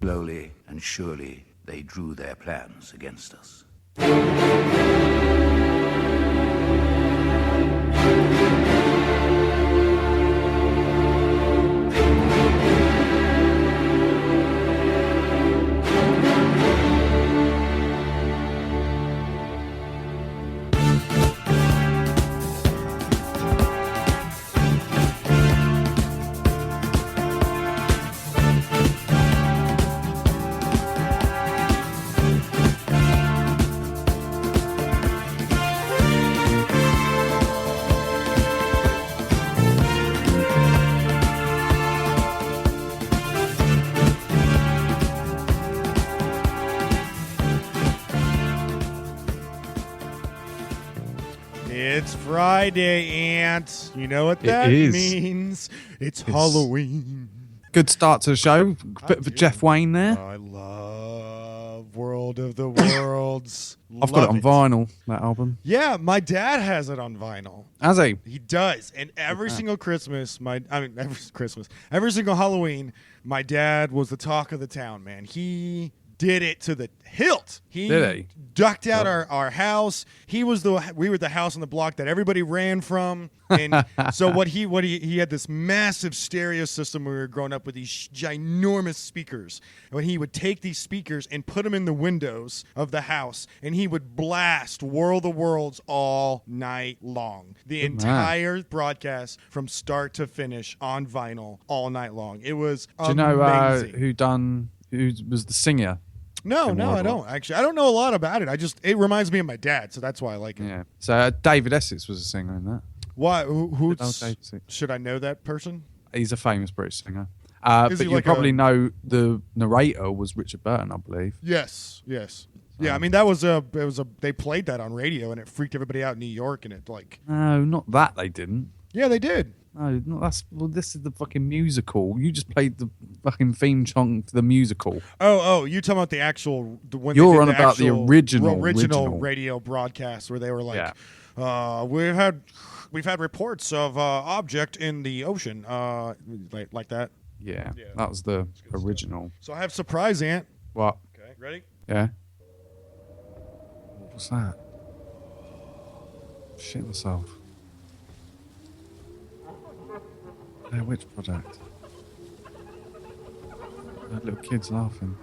Slowly and surely, they drew their plans against us. It's Friday, Ant. You know what that means. It's Halloween. Good start to the show. Bit of a Jeff Wayne there. I love World of the Worlds. I've got it on vinyl, that album. Yeah, my dad has it on vinyl. Has he? He does. And every single Christmas, every single Halloween, my dad was the talk of the town, man. He did it to the hilt. Did he? Ducked out our house. We were the house on the block that everybody ran from. And so he had this massive stereo system when we were growing up with these ginormous speakers. And he would take these speakers and put them in the windows of the house, and he would blast World of Worlds all night long. The entire broadcast from start to finish on vinyl all night long. It was amazing. Do you know who was the singer? No, I don't. Actually, I don't know a lot about it. It reminds me of my dad, so that's why I like it. Yeah. So David Essex was a singer in that. Why? Should I know that person? He's a famous British singer. But you probably know the narrator was Richard Burton, I believe. Yes. Yeah, I mean they played that on radio and it freaked everybody out in New York and it like. No, not that they didn't. Yeah, they did. No, this is the fucking musical. You just played the fucking theme song for the musical. Oh, you talking about the actual when you're on about the original radio broadcast where they were like, we've had reports of object in the ocean, like that. Yeah, that was the original. So I have surprise, Ant. What? Okay, ready? Yeah. What's that? Shit myself. Which product? That little kid's laughing.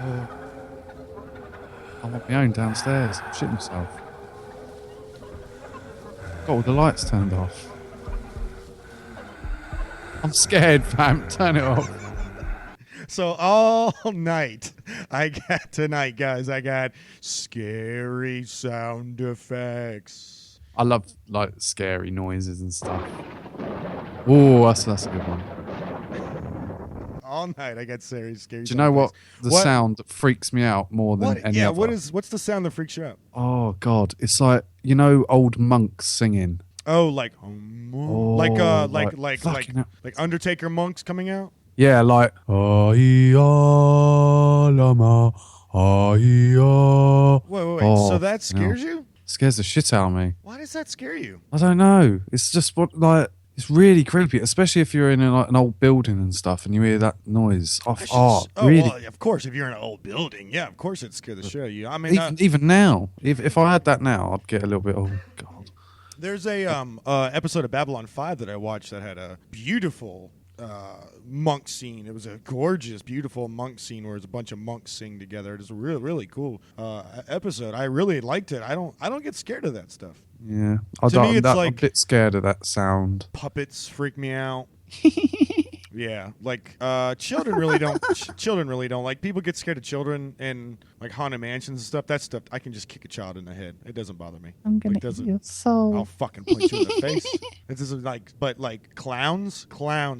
Oh. I want my own downstairs. I'm shitting myself. Got all the lights turned off. I'm scared, fam. Turn it off. So all night, I got scary sound effects. I love like scary noises and stuff. Oh, that's a good one. All night I got scary. Do you know what sound that freaks me out more than any other? What's the sound that freaks you out? Oh God, it's like old monks singing. Oh, like Undertaker monks coming out. Yeah, like Wait. So that scares you? Scares the shit out of me. Why does that scare you? I don't know. It's just it's really creepy, especially if you're in an old building and stuff and you hear that noise. Really? Well, of course, if you're in an old building, yeah, of course it'd scare the shit out of you. I mean, even now, if I had that now, I'd get a little bit. Oh God. There's a episode of Babylon 5 that I watched that had a beautiful monk scene. It was a gorgeous, beautiful monk scene where there's a bunch of monks sing together. It was a really, really cool episode. I really liked it. I don't get scared of that stuff. Yeah, I'm a bit scared of that sound. Puppets freak me out. Yeah, like children really don't. Children really don't like. People get scared of children and like haunted mansions and stuff. That stuff I can just kick a child in the head. It doesn't bother me. I'm gonna eat your soul. I'll fucking punch you in the face. This is but clowns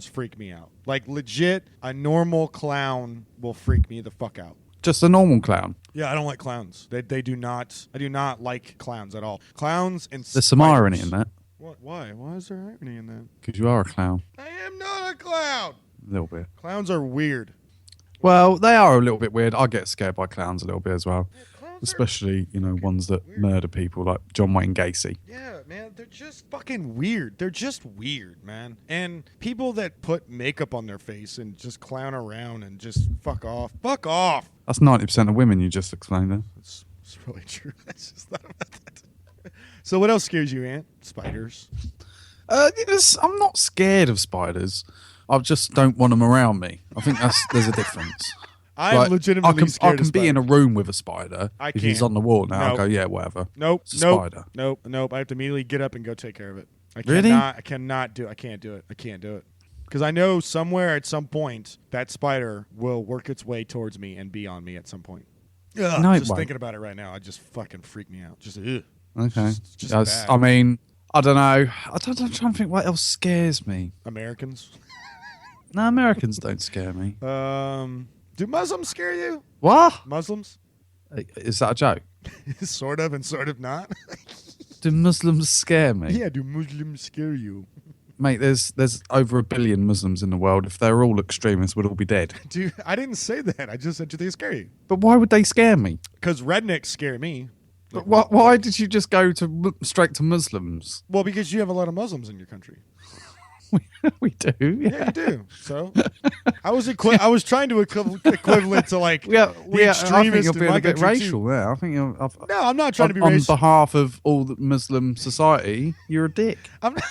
freak me out. Like legit, a normal clown will freak me the fuck out. Just a normal clown. Yeah, I don't like clowns. They do not. I do not like clowns at all. Clowns and there's some irony in that. What? Why? Why is there irony in that? Because you are a clown. I am not a clown. A little bit. Clowns are weird. Well, they are a little bit weird. I get scared by clowns a little bit as well. Yeah, clowns especially ones that murder people like John Wayne Gacy. Yeah, man, they're just fucking weird. They're just weird, man. And people that put makeup on their face and just clown around and just fuck off. Fuck off. That's 90% of women you just explained there. It's really true. I just thought about that. So what else scares you, Ant? Spiders. I'm not scared of spiders. I just don't want them around me. I think there's a difference. I'm legitimately scared I can of be in a spiders. room with a spider. If he's on the wall now, I'll go, yeah, whatever. Nope. It's a spider. Nope. I have to immediately get up and go take care of it. Really? I can't do it. Because I know somewhere at some point that spider will work its way towards me and be on me at some point. Ugh, No, it just won't. thinking about it right now, it just fucking freaked me out. Just ugh. Okay. Just Yes, bad. I mean, I don't know. I'm trying to think what else scares me. Americans. No, Americans don't scare me. Do Muslims scare you? What? Muslims? Is that a joke? Sort of and sort of not. Do Muslims scare me? Yeah, do Muslims scare you? Mate, there's over 1 billion Muslims in the world. If they were all extremists, we'd all be dead. Dude, I didn't say that. I just said do they scare you? But why would they scare me? Because rednecks scare me. But why did you just go straight to Muslims? Well, because you have a lot of Muslims in your country. We do. Yeah, you do. So I was trying to equivalent to like Yeah, the I think extremist you're in being my a bit country, racial too. there. I think you're. No, I'm not trying to be on racist. behalf of all the Muslim society, you're a dick. I'm not,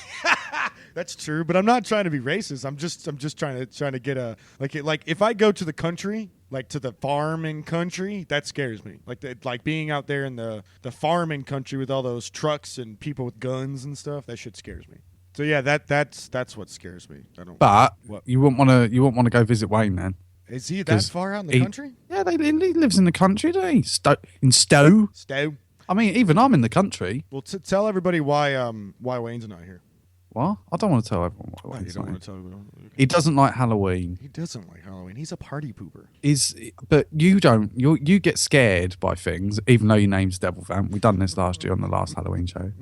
that's true, but I'm not trying to be racist. I'm just trying to get a like if I go to the country, like to the farming country, that scares me. Like being out there in the farming country with all those trucks and people with guns and stuff, that shit scares me. So yeah, that's what scares me. I don't. But What? you wouldn't want to go visit Wayne, then. Is he that 'Cause far out in the he- country? Yeah, he lives in the country, doesn't he? In Stowe. Stowe. I mean, even I'm in the country. Well, tell everybody why Wayne's not here. What? I don't want to tell everyone why You Wayne's don't not want here. to tell everybody. He doesn't like Halloween. He doesn't like Halloween. He's a party pooper. But you don't. You get scared by things, even though your name's Devilvamp. We done this last year on the last Halloween show,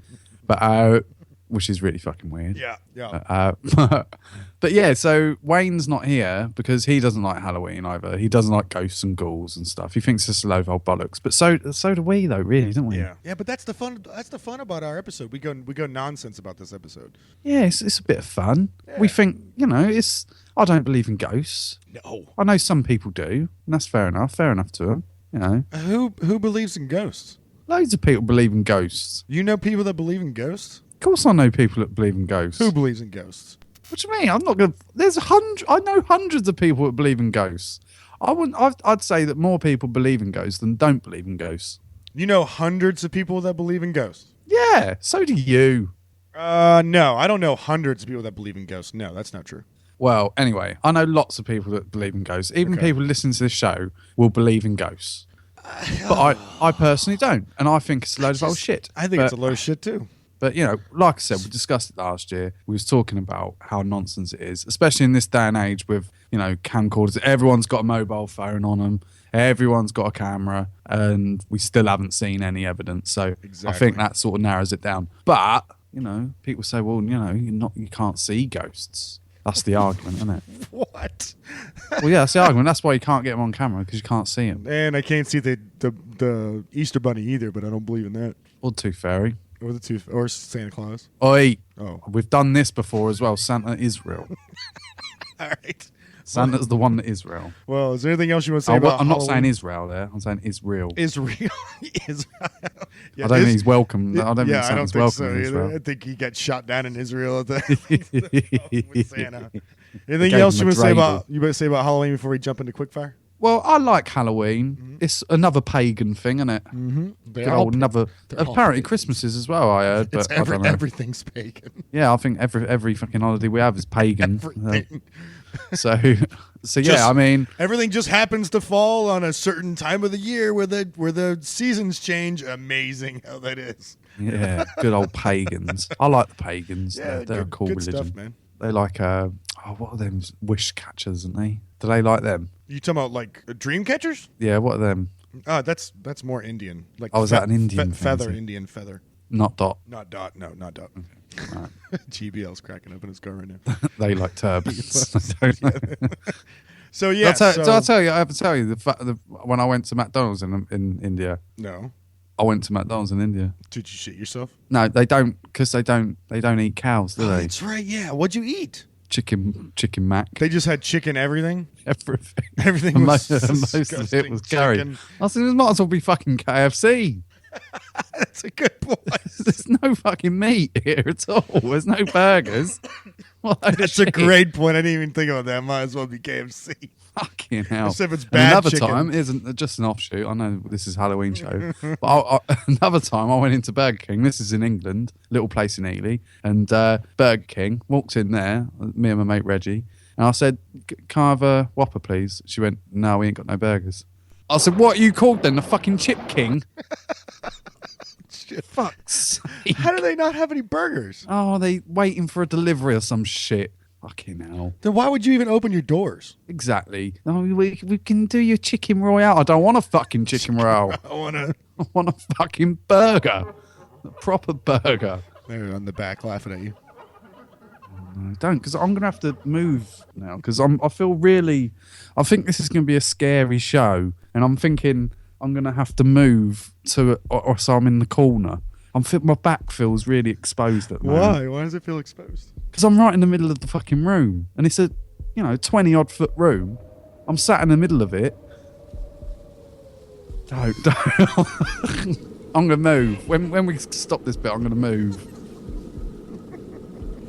but which is really fucking weird. Yeah. But yeah, so Wayne's not here because he doesn't like Halloween either. He doesn't like ghosts and ghouls and stuff. He thinks it's a load of old bollocks. But so do we, though, really, don't we? Yeah, but that's the fun. That's the fun about our episode. We go nonsense about this episode. Yeah, it's a bit of fun. We think, it's. I don't believe in ghosts. No. I know some people do, and that's fair enough. Fair enough to them. Who believes in ghosts? Loads of people believe in ghosts. You know people that believe in ghosts? Of course, I know people that believe in ghosts. Who believes in ghosts? What do you mean? I'm not gonna. I know hundreds of people that believe in ghosts. I'd say that more people believe in ghosts than don't believe in ghosts. You know hundreds of people that believe in ghosts? Yeah, so do you. No, I don't know hundreds of people that believe in ghosts. No, that's not true. Well, anyway, I know lots of people that believe in ghosts. Even people listening to this show will believe in ghosts. But I personally don't, and I think it's a load of old shit. I think it's a load of shit too. But, like I said, we discussed it last year. We was talking about how nonsense it is, especially in this day and age with, camcorders. Everyone's got a mobile phone on them. Everyone's got a camera, and we still haven't seen any evidence. So I think that sort of narrows it down. But, people say, well, you can't see ghosts. That's the argument, isn't it? What? Well, yeah, that's the argument. That's why you can't get them on camera, because you can't see them. And I can't see the Easter Bunny either, but I don't believe in that. Or Tooth Fairy. Or Santa Claus. Oi. Oh. We've done this before as well. Santa is real. All right. Santa's the one that is real. Well, is there anything else you want to say about I'm not saying Halloween? Israel there. I'm saying is real. Israel. Israel. Yeah, I don't think he's welcome. I don't think I Santa's don't think so welcome in either. Israel. I think he got shot down in Israel at the with Santa. Anything gave else him you a want to say about Halloween before we jump into quickfire? Well, I like Halloween. It's another pagan thing, isn't it? Mm-hmm. Apparently Christmas is as well, I heard, but I don't know. Everything's pagan. Yeah, I think every fucking holiday we have is pagan. Everything. So yeah, I mean, everything just happens to fall on a certain time of the year where the seasons change. Amazing how that is. yeah, good old pagans. I like the pagans. Yeah, they're a cool good religion. stuff, man. They like what are them wish catchers, aren't they? Do they like them? You talking about like dream catchers? Yeah, what are them? That's more Indian. Like Oh, is that an Indian thing, feather? is it? Indian feather. Not Dot. Not Dot. No, not Dot. Right. GBL's cracking up in his car right now. They like turbans. So yeah. Did I tell you? I ever tell you the fact that when I went to McDonald's in India? No. I went to McDonald's in India. Did you shit yourself? No, they don't, because they don't eat cows, do they? That's right. Yeah. What'd you eat? Chicken mac. They just had chicken everything. Everything. Everything And was most of it was curry. chicken. I said, it might as well be fucking KFC. That's a good point. There's no fucking meat here at all. There's no burgers. That's a great point. I didn't even think about that. Might as well be KFC. Fucking hell. Except it's And bad another chicken. time, isn't just an offshoot. I know this is Halloween show. But another time I went into Burger King. This is in England, little place in Ely. And Burger King, walked in there, me and my mate Reggie. And I said, can I have a Whopper, please? She went, no, we ain't got no burgers. I said, what are you called then? The fucking Chip King? Fuck's sake. How do they not have any burgers? Oh, they waiting for a delivery or some shit. Fucking hell. Then why would you even open your doors? Exactly. Oh, we can do your chicken royale. I don't want a fucking chicken royale. I want a fucking burger. A proper burger. They're on the back laughing at you. No, don't, because I'm going to have to move now, because I feel really... I think this is going to be a scary show, and I'm thinking I'm going to have to move or so I'm in the corner. My back feels really exposed at the moment. Why? Why does it feel exposed? Because I'm right in the middle of the fucking room, and it's a 20-odd foot room. I'm sat in the middle of it. Don't. I'm going to move. When we stop this bit, I'm going to move.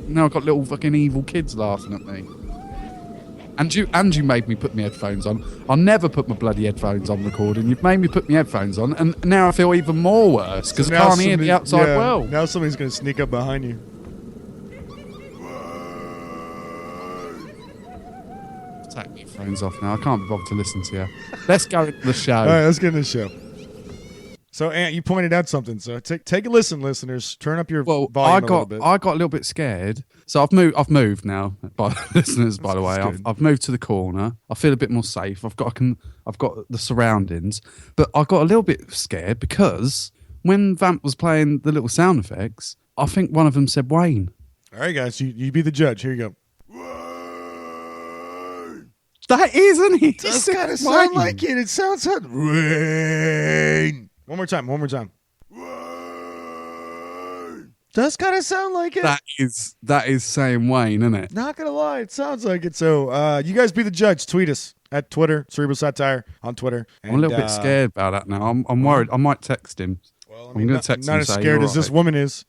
Now I've got little fucking evil kids laughing at me. And you made me put my headphones on. I'll never put my bloody headphones on recording. You've made me put my headphones on, and now I feel even more worse because I can't hear the outside world. Now somebody's going to sneak up behind you. Take my headphones off now. I can't be bothered to listen to you. Let's go into the show. All right, let's get into the show. So, Ant, you pointed out something. So, take a listen, listeners. Turn up your volume a little bit. I got a little bit scared. So I've moved now. By listeners, by the way, I've moved to the corner. I feel a bit more safe. I've got the surroundings, but I got a little bit scared because when Vamp was playing the little sound effects, I think one of them said Wayne. All right, guys, you be the judge. Here you go. That isn't it? Does kind of sound like it. It sounds like Wayne. One more time. Does kind of sound like it. That is saying Wayne, isn't it? Not gonna lie, it sounds like it. So you guys be the judge. Tweet us at Twitter, Cerebral Satire on Twitter. And, I'm a little bit scared about that now. I'm worried. I might text him. Well, I'm going to text him. Not as scared as this woman is.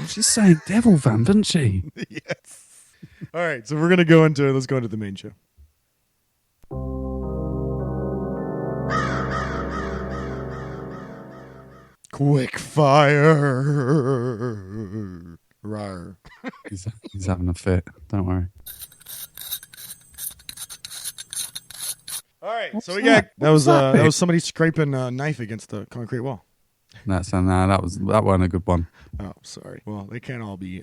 She's saying Devilvamp, isn't she? Yes. All right, so we're gonna go into it. Let's go into the main show. Quick fire. Rawr. He's having a fit. Don't worry. All right, so we got that was somebody scraping a knife against the concrete wall. That wasn't a good one. Oh, sorry. Well, they can't all be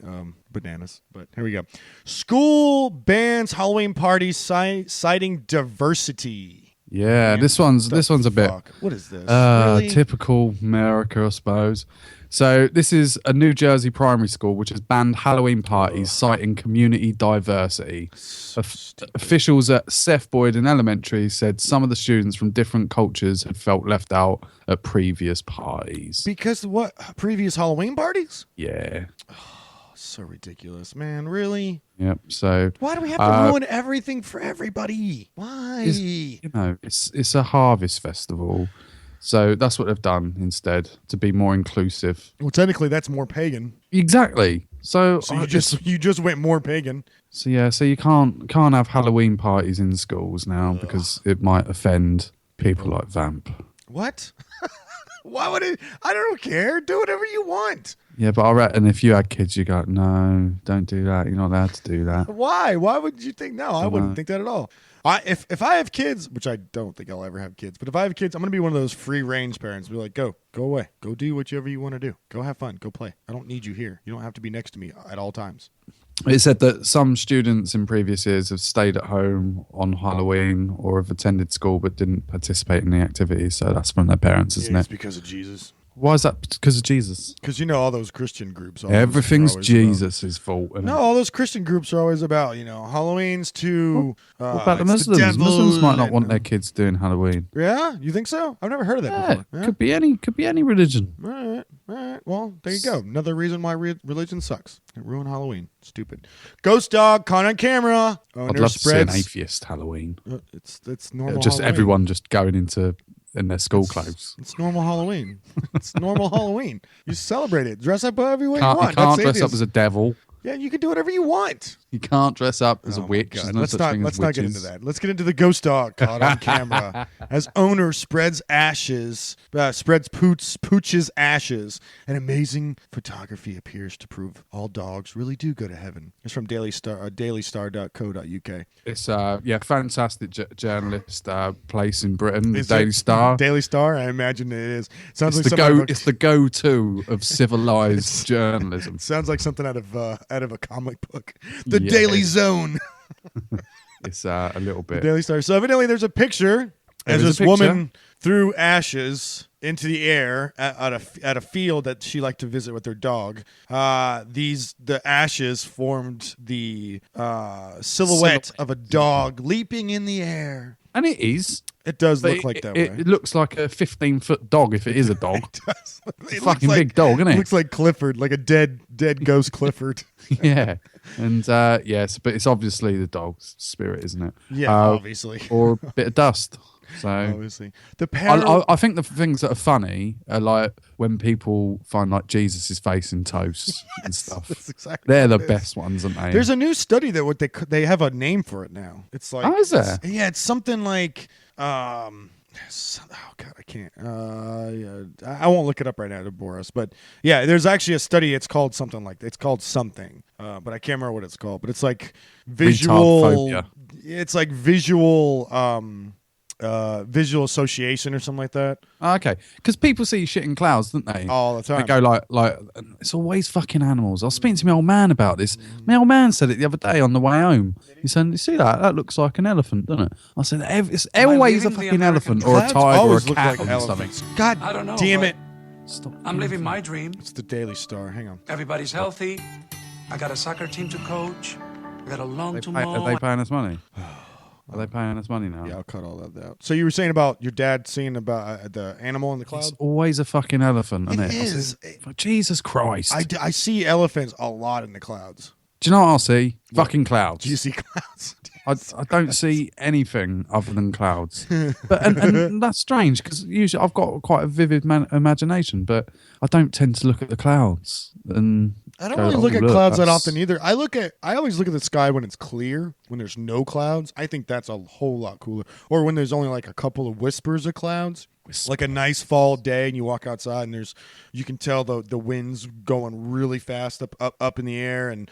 bananas, but here we go. School bans Halloween parties citing diversity. Yeah, Man, this one's a bit. What is this? Really? Typical America, I suppose. So this is a New Jersey primary school which has banned Halloween parties, citing community diversity. Officials at Seth Boyden Elementary said some of the students from different cultures had felt left out at previous parties. Because what? Previous Halloween parties? Yeah. So ridiculous, man. Really? Yep. So why do we have to ruin everything for everybody? Why? It's a harvest festival. So that's what they've done instead, to be more inclusive. Well, technically, that's more pagan. Exactly. So you just went more pagan. So yeah, so you can't have Halloween parties in schools now because it might offend people like Vamp. What? Why would it? I don't care. Do whatever you want. Yeah, but I reckon if you had kids, you go, no, don't do that. You're not allowed to do that. Why? Why would you think? No, I wouldn't think that at all. If I have kids, which I don't think I'll ever have kids, but if I have kids, I'm going to be one of those free range parents. Be like, go away. Go do whatever you want to do. Go have fun. Go play. I don't need you here. You don't have to be next to me at all times. It said that some students in previous years have stayed at home on Halloween or have attended school but didn't participate in the activities. So that's from their parents, isn't it? It's because of Jesus. Why is that? Because of Jesus. Because all those Christian groups. Everything's Jesus' fault. No, all those Christian groups are always about Halloween's too. What about the it's Muslims? devil Muslims might not and- want their kids doing Halloween. Yeah, you think so? I've never heard of that Yeah, before. Yeah? could be any religion. All right. Well, there you go. Another reason why religion sucks. It ruined Halloween. Stupid. Ghost dog caught on camera. I'd love to see an atheist Halloween. It's normal. Just Halloween. everyone just going in their school clothes. It's normal Halloween. It's normal Halloween. You celebrate it. Dress up however you want. You can't dress up as a devil. Yeah, you can do whatever you want. You can't dress up as a my witch. God. There's no Let's such not thing as get witches. into that. Let's get into the ghost dog caught on camera as owner spreads pooch's ashes. An amazing photography appears to prove all dogs really do go to heaven. It's from dailystar.co.uk. It's fantastic journalist place in Britain. The Daily Star. Daily Star. I imagine it is. Sounds It's like it's the go-to of civilized journalism. Sounds like something out of a comic book. The Yeah. Daily Zone. It's a little bit. Daily Star. So evidently there's a picture as this woman threw ashes into the air at a field that she liked to visit with her dog. The ashes formed the silhouette of a dog leaping in the air. And it is. It does But look like that way. It looks like a 15-foot dog if it is a dog. It does. It's a fucking big dog, isn't It it? looks like Clifford, like a dead ghost Clifford. Yeah. And yes, but it's obviously the dog's spirit, isn't it? Yeah, obviously. Or a bit of dust. So Obviously. I think the things that are funny are like when people find like Jesus' face in toast and stuff. That's exactly They're the what it is. best ones, aren't they? There's a new study that they have a name for it now. It's like, Oh, is there? Yeah, it's something like oh god, I can't. I won't look it up right now to bore us, but yeah, there's actually a study. It's called something like that. It's called something, but I can't remember what it's called. But it's like visual. Retardphobia. It's like visual. Visual association or something like that. Okay, because people see shit in clouds, don't they? All the time. They go like it's always fucking animals. I was speaking to my old man about this. My old man said it the other day on the way home. He said, "You see that? That looks like an elephant, doesn't it?" I said, "It's always a leaving the fucking American elephant or a Clouds tiger or a always look cat like or elephants. something." God I don't know, damn but- it! Stop. I'm living my dream. It's the Daily Star. Hang on. Everybody's healthy. I got a soccer team to coach. I got a lawn to Are mow. they paying us money? Are they paying us money now? Yeah, I'll cut all that out. So you were saying about your dad seeing about the animal in the cloud? It's always a fucking elephant, isn't it? It I is. said, Jesus Christ. I see elephants a lot in the clouds. Do you know what I see? Fucking clouds. Do you see clouds? I don't see anything other than clouds. But and that's strange because usually I've got quite a vivid imagination, but I don't tend to look at the clouds. And I don't go, really look "Oh, at clouds that that's- often either. I always look at the sky when it's clear, when there's no clouds. I think that's a whole lot cooler. Or when there's only like a couple of whispers of clouds. Like a nice fall day and you walk outside and you can tell the wind's going really fast up in the air and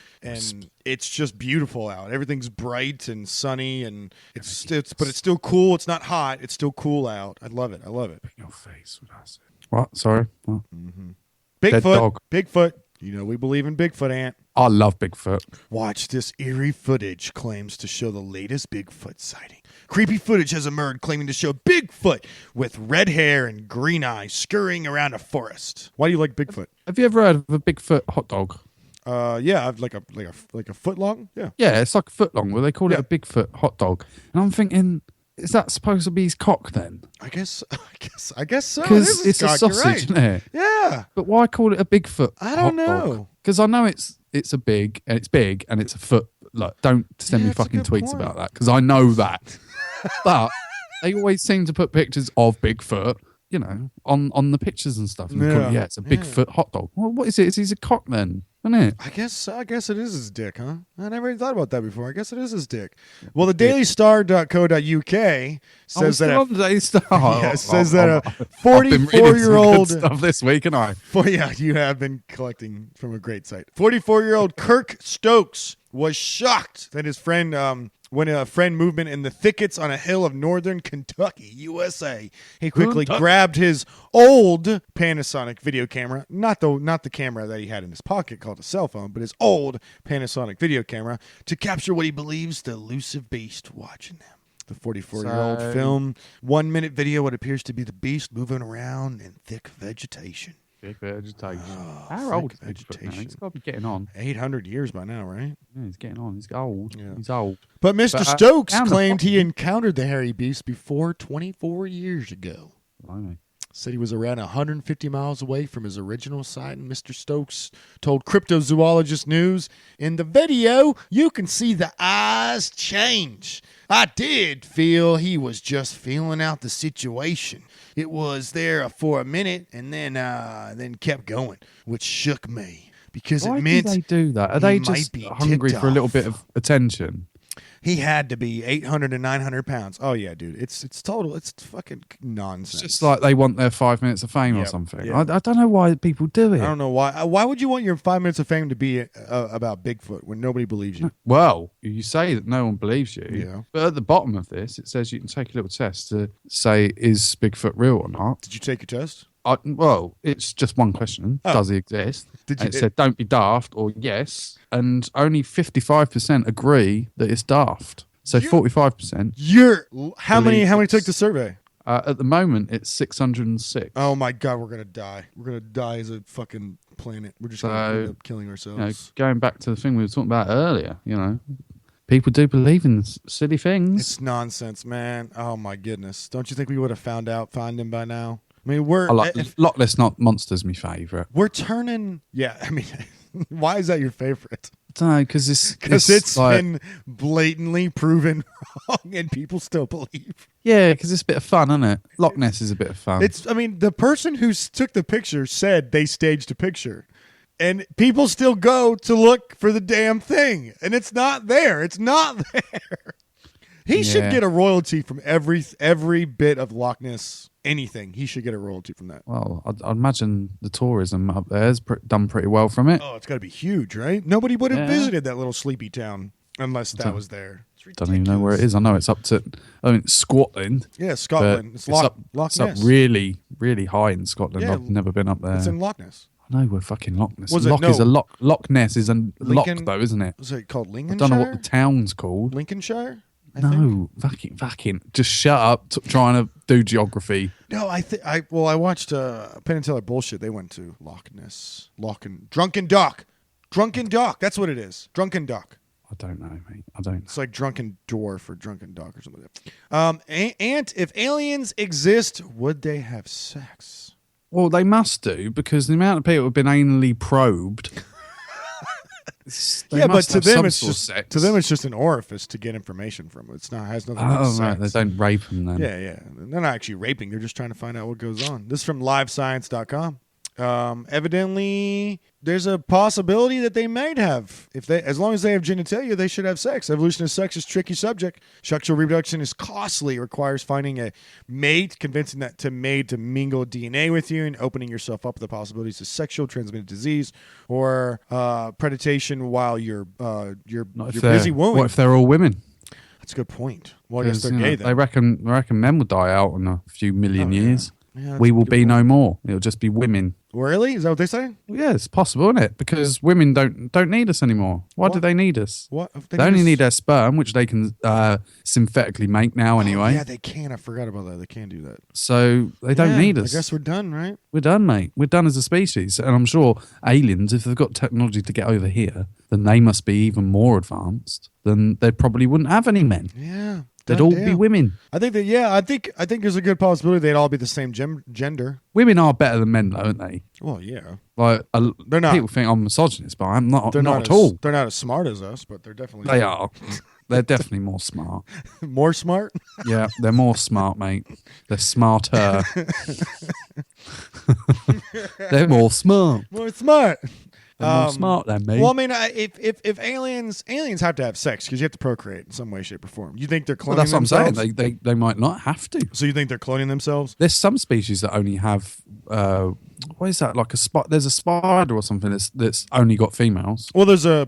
it's just beautiful out. Everything's bright and sunny and but it's still cool. It's not hot. It's still cool out. I love it. Your face, what I said. What? Sorry. What? Bigfoot. dog. Bigfoot. We believe in Bigfoot, Ant. I love Bigfoot. Watch this eerie footage claims to show the latest Bigfoot sighting. Creepy footage has emerged claiming to show Bigfoot with red hair and green eyes scurrying around a forest. Why do you like Bigfoot? Have you ever heard of a Bigfoot hot dog? Yeah, I've like a foot long. Yeah. Yeah, it's like a foot long. Well, they call it a Bigfoot hot dog. And I'm thinking, is that supposed to be his cock then? I guess so. Because it's a cock, you're sausage, right. isn't it? Yeah. But why call it a Bigfoot? I don't know. Because I know it's big and it's a foot. Like, don't send me that's a fucking good tweets point. about that because I know that. But they always seem to put pictures of Bigfoot, on the pictures and stuff. And they call it, it's a Bigfoot hot dog. Well, what is it? Is he a cock then? Isn't it? I guess it is his dick, huh? I never even thought about that before. I guess it is his dick. Well, the dailystar.co.uk says that on the Daily Star. yeah, says that a I've been reading some good 44-year-old stuff this week, and I. you have been collecting from a great site. 44-year-old Kirk Stokes was shocked that his friend when a friend movement in the thickets on a hill of northern Kentucky, USA. He quickly grabbed his old Panasonic video camera, not the camera that he had in his pocket called a cell phone, but his old Panasonic video camera to capture what he believes the elusive beast watching them. The 44-year-old film. 1 minute video. What appears to be the beast moving around in thick vegetation. Thick vegetation. Oh, How old is thick Bigfoot now? vegetation. He's got to be getting on. 800 years by now, right? Yeah, he's getting on. He's old. Yeah. He's old. But Mr. But, Stokes down the claimed he bottom- encountered the hairy beast before 24 years ago. Blimey. Said he was around 150 miles away from his original site, and Mr. Stokes told Cryptozoologist News, in the video, you can see the eyes change. I did feel he was just feeling out the situation. It was there for a minute and then kept going, which shook me because Why it meant do they do that? Are he they might just be hungry ticked for a little off. bit of attention? He had to be 800 to 900 pounds. Oh, yeah, dude. It's total. It's fucking nonsense. It's just like they want their 5 minutes of fame or Yep, something. yeah. I don't know why people do it. I don't know why. Why would you want your 5 minutes of fame to be about Bigfoot when nobody believes you? Well, you say that no one believes you, Yeah. but at the bottom of this, it says you can take a little test to say, is Bigfoot real or not? Did you take your test? Well, it's just one question. Oh. Does he exist? Did And you- it said, don't be daft or yes. And only 55% agree that it's daft. So 45%. How many Believe took it's- the survey? At the moment, it's 606. Oh my God, we're gonna die. We're gonna die as a fucking planet. We're just gonna end up killing You know, ourselves. going back to the thing we were talking about earlier, people do believe in silly things. It's nonsense, man. Oh my goodness. Don't you think we would have find him by now? I mean, we're I like Loch Ness not Monster's my favourite. we're turning. Yeah, I mean, why is that your favorite? I don't know, because It's like, been blatantly proven wrong, and people still believe. yeah, because it's a bit of fun, isn't it? Loch Ness is a bit of fun. It's. I mean, the person who took the picture said they staged a picture, and people still go to look for the damn thing, and it's not there. It's not there. He should Yeah. get a royalty from every bit of Loch Ness. Anything, he should get a royalty from that. Well, I'd imagine the tourism up there has done pretty well from it. Oh, it's got to be huge, right? Nobody would have Yeah. visited that little sleepy town unless that was there. It's Don't even know where it is. I know it's up to, Scotland. Yeah, Scotland. but It's Loch it's up Ness. really, really high in Scotland. Yeah, I've never been up there. It's in Loch Ness. I know we're fucking Loch Ness. Was it- Loch no. is a Loch. Loch Ness is a lock Lincoln- though, isn't it? Was it called I Lincolnshire? don't know what the town's called. Lincolnshire? I think. No, fucking. Just shut up. Trying to do geography. No, I watched Penn and Teller bullshit. They went to Loch Ness. Drunken Duck. Drunken Duck. That's what it is. Drunken Duck. I don't know, mate. I don't. It's like Drunken Dwarf or Drunken Duck or something like that. Ant, if aliens exist, would they have sex? Well, they must do because the amount of people who have been anally probed. They Yeah, but must to have them some it's sort of just sex. an orifice to get information from. It's not has nothing to do with Oh right, sex. they don't rape them then. Yeah, yeah. They're not actually raping. They're just trying to find out what goes on. This is from livescience.com. Evidently, there's a possibility that they might have. As long as they have genitalia, they should have sex. Evolution of sex is a tricky subject. Sexual reproduction is costly. It requires finding a mate, convincing that mate to mingle DNA with you, and opening yourself up to the possibilities of sexual transmitted disease or predation while you're Not if busy they're- wooing. What if they're all women? That's a good point. Well, I guess 'Cause, they're you know, gay they then. reckon men will die out in a few million Oh, yeah. years. Yeah, that's We a will good be point. no more. It'll just be women. Really? Is that what they say? Well, yeah, it's possible, isn't it? Because women don't need us anymore. Why do What? they need us? What? If They only us- need their sperm, which they can synthetically make now anyway. Oh, yeah, they can. I forgot about that. They can do that. So they don't Yeah, need us. I guess we're done, right? We're done, mate. We're done as a species. And I'm sure aliens, if they've got technology to get over here, then they must be even more advanced. Then they probably wouldn't have any men. Yeah. They'd all be Goddamn. women. I think that. Yeah, I think there's a good possibility they'd all be the same gender. Women are better than men, though, aren't they? Well, yeah. Like They're not. People think I'm misogynist, but I'm not. They're not not at all. They're not as smart as us, but they're definitely. They are. They're definitely more smart. more smart. Yeah, they're more smart, mate. They're smarter. They're more smart. More smart. They're more smart than me. Well, I mean, if aliens have to have sex because you have to procreate in some way, shape, or form. You think they're cloning Well, that's what I'm saying. themselves? They might not have to. So you think they're cloning themselves? There's some species that only have what is that? Like there's a spider or something that's only got females. Well, there's a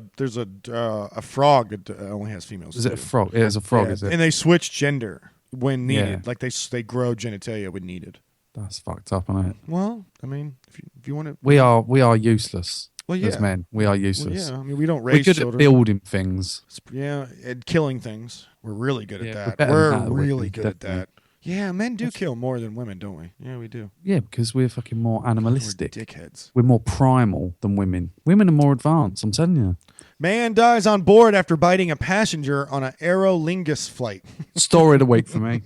frog that only has females. Is it too. a frog? Yeah, it's a frog. Yeah, Is it? And they switch gender when needed. Yeah. Like they grow genitalia when needed. That's fucked up, isn't it? Well, I mean, if you want to, We are useless. Well, yeah. as men. We are Well, useless. yeah, I mean, we don't We're raise good children. at building things. Yeah, and killing things. We're really good at Yeah, we're that. better We're than that, really women, good at definitely. that. Yeah, men do kill more than women, don't we? Yeah, we do. Yeah, because we're fucking more We're animalistic. dickheads. We're more primal than women. Women are more advanced, I'm telling you. Man dies on board after biting a passenger on an Aer Lingus flight. Story of the week for me.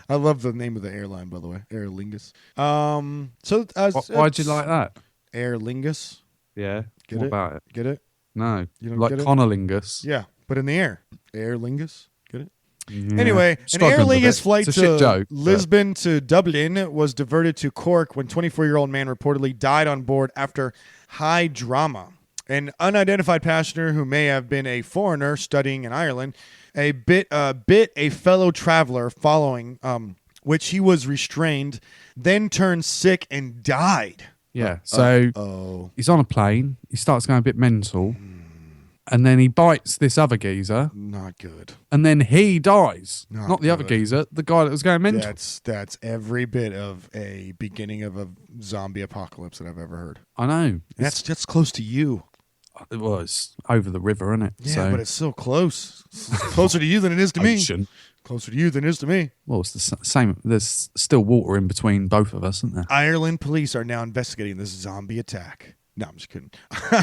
I love the name of the airline, by the way. Aer Lingus. Why'd you like that? Aer Lingus? Yeah. Get what it? about it? Get it? No. You don't Like get it? conolingus. Yeah, but in the air. Aer Lingus. Get it? Yeah. Anyway, an Aer Struggling with Lingus it. flight It's a shit to joke, but- Lisbon to Dublin was diverted to Cork when 24-year-old man reportedly died on board after high drama. An unidentified passenger who may have been a foreigner studying in Ireland bit a fellow traveler following which he was restrained, then turned sick and died. Yeah. So he's on a plane. He starts going a bit mental. And then he bites this other geezer. Not good. And then he dies. Not Not the other good. geezer, the guy that was going mental. That's every bit of a beginning of a zombie apocalypse that I've ever heard. I know. That's close to you. It was over the river, isn't it? Yeah, but it's still close. It's closer to you than it is to me. Ocean. Closer to you than it is to me. Well, it's the same. There's still water in between both of us, isn't there? Ireland police are now investigating this zombie attack. No, I'm just kidding.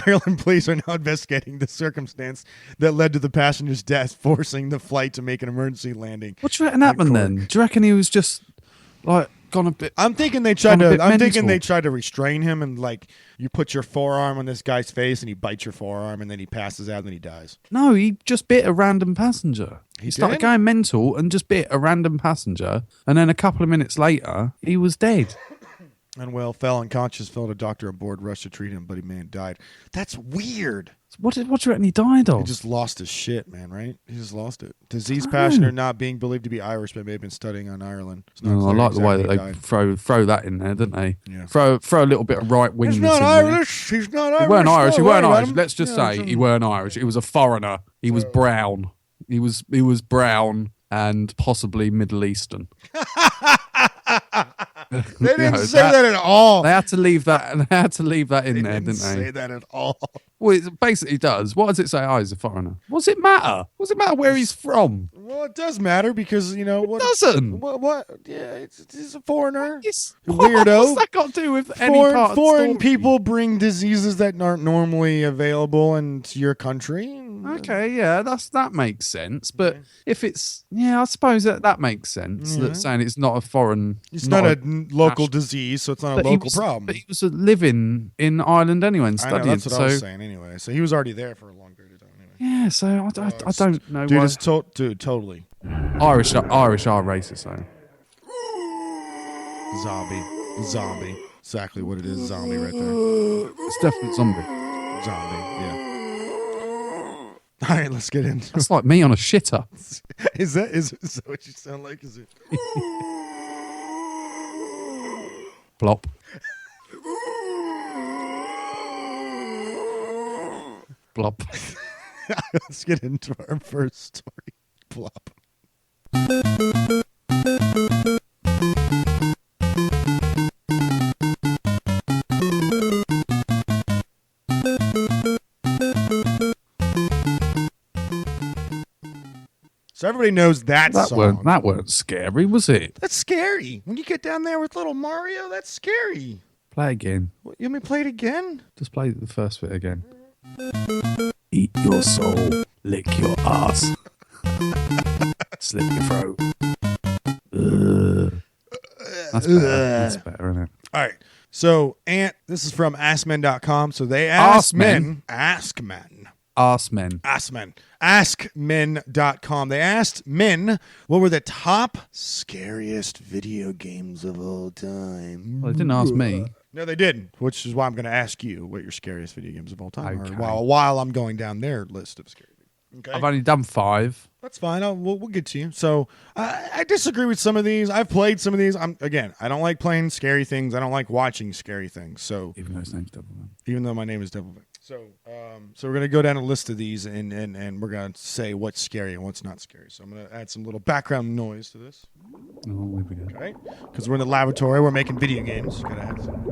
Ireland police are now investigating the circumstance that led to the passenger's death, forcing the flight to make an emergency landing. What do you reckon happened Cork. then? Do you reckon he was just like gone a bit? I'm thinking they tried Gone a to. bit I'm thinking mental. they tried to restrain him, and like you put your forearm on this guy's face, and he bites your forearm, and then he passes out, and then he dies. No, he just bit a random passenger. He He started did? going mental and just bit a random passenger, and then a couple of minutes later, he was dead. And fell unconscious, fell to a doctor aboard, rushed to treat him, but he man died. That's weird. What do you reckon he died of? He just lost his shit, man. Right? He just lost it. Disease passenger, not being believed to be Irish, but may have been studying on Ireland. It's not I clear like the way exactly that he they died. throw that in there, don't they? Yeah. Throw a little bit of right wingness. He's not in there. Irish. He's not Irish. He weren't Irish. He No, weren't wait, Irish. Adam. Let's just Yeah, say he weren't Irish. He was a foreigner. He was brown. He was brown and possibly Middle Eastern. They didn't say that at all. They had to leave that. They had to leave that in They there, didn't didn't say they? that at all. Well, it basically does. What does it say? Oh, he's a foreigner. What's it matter? What's it matter where he's from? Well, it does matter because what Doesn't. What? Yeah, he's a foreigner. Yes. Weirdo. What's that got to do with any part of the Foreign story? people bring diseases that aren't normally available into your country. Okay, yeah, that makes sense. But if it's I suppose that makes sense. That saying it's not a foreign. It's not a local national- disease, so it's not a But he local was- problem. But he was living in Ireland anyway and I know, studying. that's what so I was saying anyway. So he was already there for a long period of time anyway. yeah, so I don't know Dude, why it's dude, totally. Irish are racist though. Zombie. Exactly what it is, zombie right there. It's definitely zombie. Zombie, yeah. All right, let's get into That's like me on a shitter. Is that what you sound like? Is it? Plop. Plop. Let's get into our first story. Plop. So everybody knows that song. That weren't scary, was it? That's scary. When you get down there with little Mario, that's scary. Play again. What, you want me to play it again? Just play the first bit again. Eat your soul. Lick your ass. Slit your throat. Ugh. That's better. That's better, isn't it? All right. So, this is from askmen.com. So they asked men. Ask men. Ask men. Askmen.com. They asked men what were the top scariest video games of all time. Well, they didn't ask me. No, they didn't, which is why I'm going to ask you what your scariest video games of all time Okay. are while I'm going down their list of scary. Okay. I've only done 5. That's fine. We'll get to you. So I disagree with some of these. I've played some of these. I don't like playing scary things. I don't like watching scary things. So Even though his name's Devilvamp. even though my name is Devilvamp. So we're gonna go down a list of these and we're gonna say what's scary and what's not scary. So I'm gonna add some little background noise to this. Oh, here we go. Okay? Because we're in the laboratory. We're making video games. Gotta add some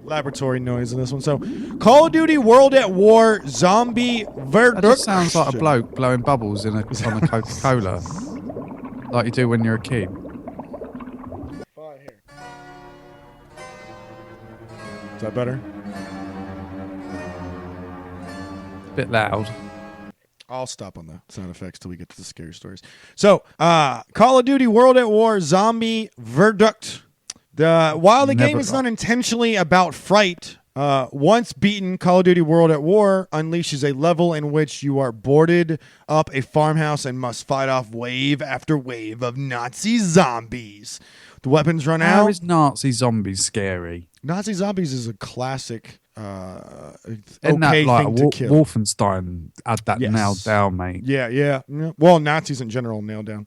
laboratory noise in this one. So, Call of Duty World at War Zombie That just sounds like a Verdict. bloke blowing bubbles on a Coca-Cola, like you do when you're a kid. Is that better? Bit loud. I'll stop on the sound effects till we get to the scary stories. So, Call of Duty World at War Zombie Verdict. While the game is not intentionally about fright, once beaten, Call of Duty World at War unleashes a level in which you are boarded up a farmhouse and must fight off wave after wave of Nazi zombies. The weapons run How out. is Nazi zombies scary? Nazi zombies is a classic, Isn't okay that like thing to kill. Wolfenstein had that Yes. nailed down, mate? Yeah. Well, Nazis in general nailed down.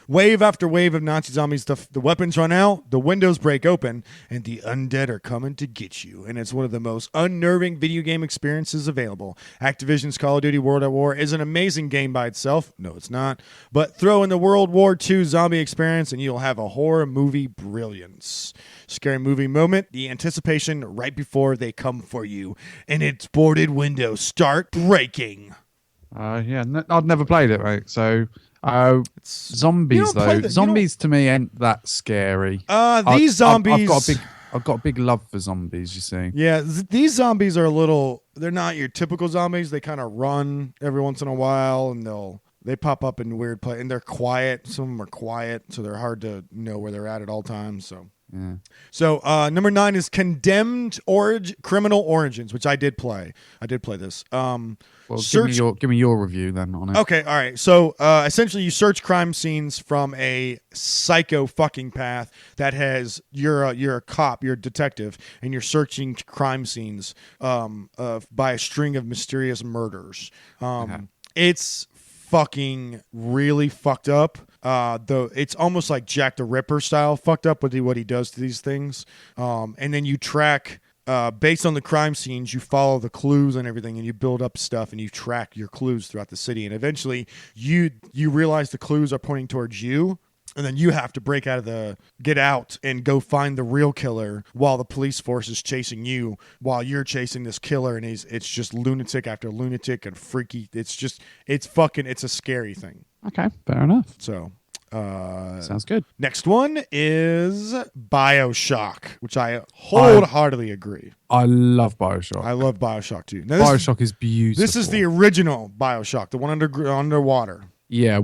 Wave after wave of Nazi zombies, the weapons run out, the windows break open, and the undead are coming to get you. And it's one of the most unnerving video game experiences available. Activision's Call of Duty World at War is an amazing game by itself. No, it's not. But throw in the World War II zombie experience, and you'll have a horror movie brilliance. Scary movie moment, the anticipation right before they come for you, and its boarded windows start breaking. I'd never played it, mate. So, You zombies don't play though. Zombies to me ain't that scary. These zombies. I've got a big love for zombies. You see. Yeah, these zombies are a little. They're not your typical zombies. They kind of run every once in a while, and they pop up in weird places, and they're quiet. Some of them are quiet, so they're hard to know where they're at all times. So. Yeah. So number 9 is Condemned Criminal Origins, which I did play. I did play this. Well, give me your review then on it. Okay, all right. So essentially, you search crime scenes from a psycho fucking path that has you're a cop, you're a detective, and you're searching crime scenes by a string of mysterious murders. It's fucking really fucked up. Though it's almost like Jack the Ripper style fucked up with what he does to these things. And then you track. Based on the crime scenes, you follow the clues and everything, and you build up stuff, and you track your clues throughout the city. And eventually, you realize the clues are pointing towards you, and then you have to get out and go find the real killer while the police force is chasing you, while you're chasing this killer, and it's just lunatic after lunatic and freaky. It's a scary thing. Okay, fair enough. So. Sounds good. Next one is BioShock, which I wholeheartedly agree. I love BioShock. I love BioShock too. Now, BioShock is beautiful. This is the original BioShock, the one underwater. Yeah,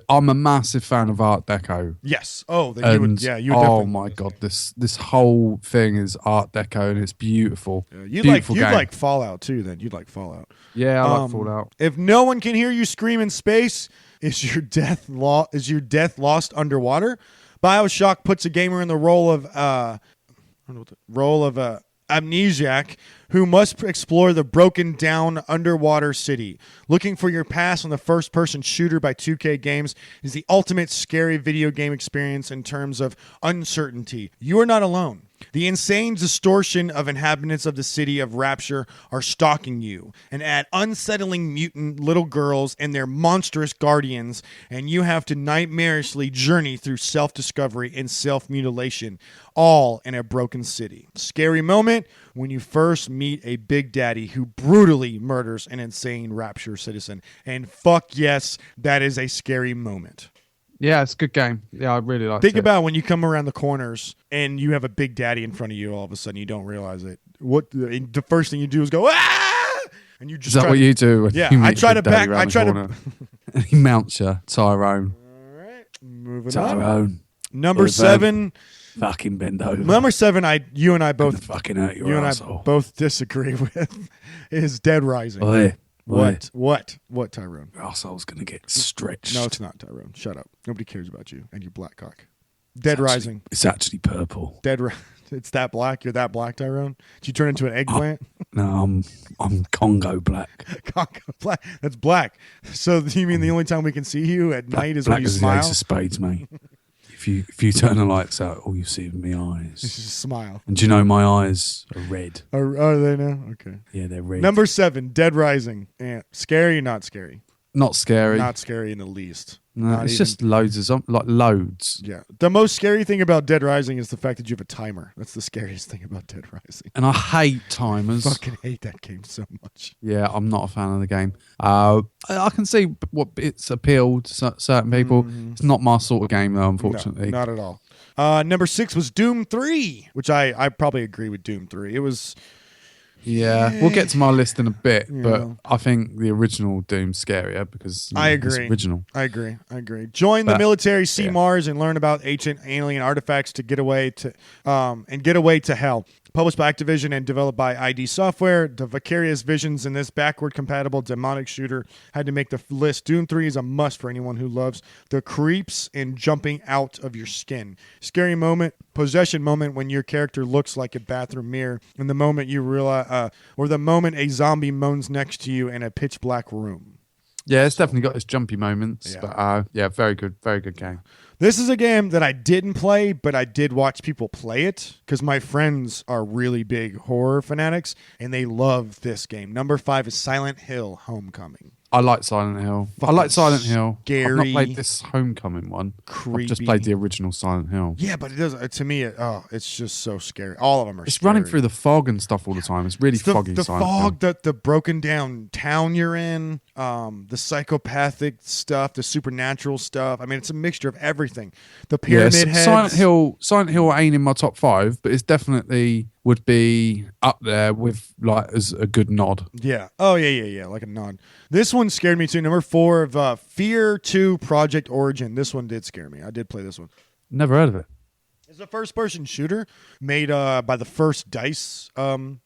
I'm a massive fan of Art Deco. Yes. Oh, then you would definitely. Oh my god, this whole thing is Art Deco and it's beautiful. You'd Beautiful game. like Fallout too. Then you'd like Fallout. Yeah, I like Fallout. If no one can hear you scream in space, is your death lost underwater? BioShock puts a gamer in the role of amnesiac who must explore the broken down underwater city. Looking for your past on the first person shooter by 2K Games is the ultimate scary video game experience in terms of uncertainty. You are not alone. The insane distortion of inhabitants of the city of Rapture are stalking you and add unsettling mutant little girls and their monstrous guardians, and you have to nightmarishly journey through self-discovery and self-mutilation, all in a broken city. Scary moment when you first meet a Big Daddy who brutally murders an insane Rapture citizen. And fuck yes, that is a scary moment. Yeah, it's a good game. Yeah, I really like it. Think about when you come around the corners and you have a Big Daddy in front of you. All of a sudden, you don't realize it. What the first thing you do is go ah, and you just. Is that what you do? When Yeah, you meet I try to Big Daddy back. round I the try corner? to. He mounts you, Tyrone. All right, moving on. Tyrone. Number With, 7. Fucking bend over. Number 7. You and I both. Fucking hurt your You and asshole. I both disagree with is Dead Rising. Oi. What, Tyrone? Your asshole's gonna get stretched. No, it's not, Tyrone. Shut up. Nobody cares about you and your black cock. Dead Rising. It's actually purple. It's that black. You're that black, Tyrone. Did you turn into an eggplant? No, I'm Congo black. Congo black. That's black. So you mean the only time we can see you at night is black when you as the smile? ace of spades, mate. If you turn the lights out, all you see are my You eyes. just smile. And do you know my eyes are red? Are they now? Okay. Yeah, they're red. Number 7, Dead Rising. Yeah. Scary, not scary. Not scary. Not scary in the least. No, it's just loads of loads. Yeah. The most scary thing about Dead Rising is the fact that you have a timer. That's the scariest thing about Dead Rising. And I hate timers. I fucking hate that game so much. Yeah, I'm not a fan of the game. I can see what it's appealed to certain people. It's not my sort of game, though, unfortunately. No, not at all. Number 6 was Doom 3, which I probably agree with Doom 3. It was... Yeah, we'll get to my list in a bit, but I think the original Doom's scarier because I agree. It's original. I agree. Join the military, see Mars, and learn about ancient alien artifacts to get away to hell. Published by Activision and developed by ID Software, the vicarious visions in this backward-compatible demonic shooter had to make the list. Doom 3 is a must for anyone who loves the creeps and jumping out of your skin. Scary moment, possession moment when your character looks like a bathroom mirror, and the moment you realize, or the moment a zombie moans next to you in a pitch-black room. Yeah, it's definitely got its jumpy moments, but very good game. This is a game that I didn't play, but I did watch people play it because my friends are really big horror fanatics, and they love this game. Number 5 is Silent Hill Homecoming. I like Silent Hill. I like Silent Hill. Scary. I've not played this Homecoming one. Creepy. I've just played the original Silent Hill. Yeah, but it does. To me, it's just so scary. All of them are. It's scary. running through the fog and stuff all the time. It's really foggy. The Silent fog, Hill. the broken down town you're in, the psychopathic stuff, the supernatural stuff. I mean, it's a mixture of everything. The pyramid heads. Silent Hill ain't in my top 5, but it's definitely would be up there with as a good nod. Yeah. Oh yeah, like a nod. This one scared me too. Number 4 of Fear 2 Project Origin. This one did scare me. I did play this one. Never heard of it. It's a first-person shooter made by the First Dice. It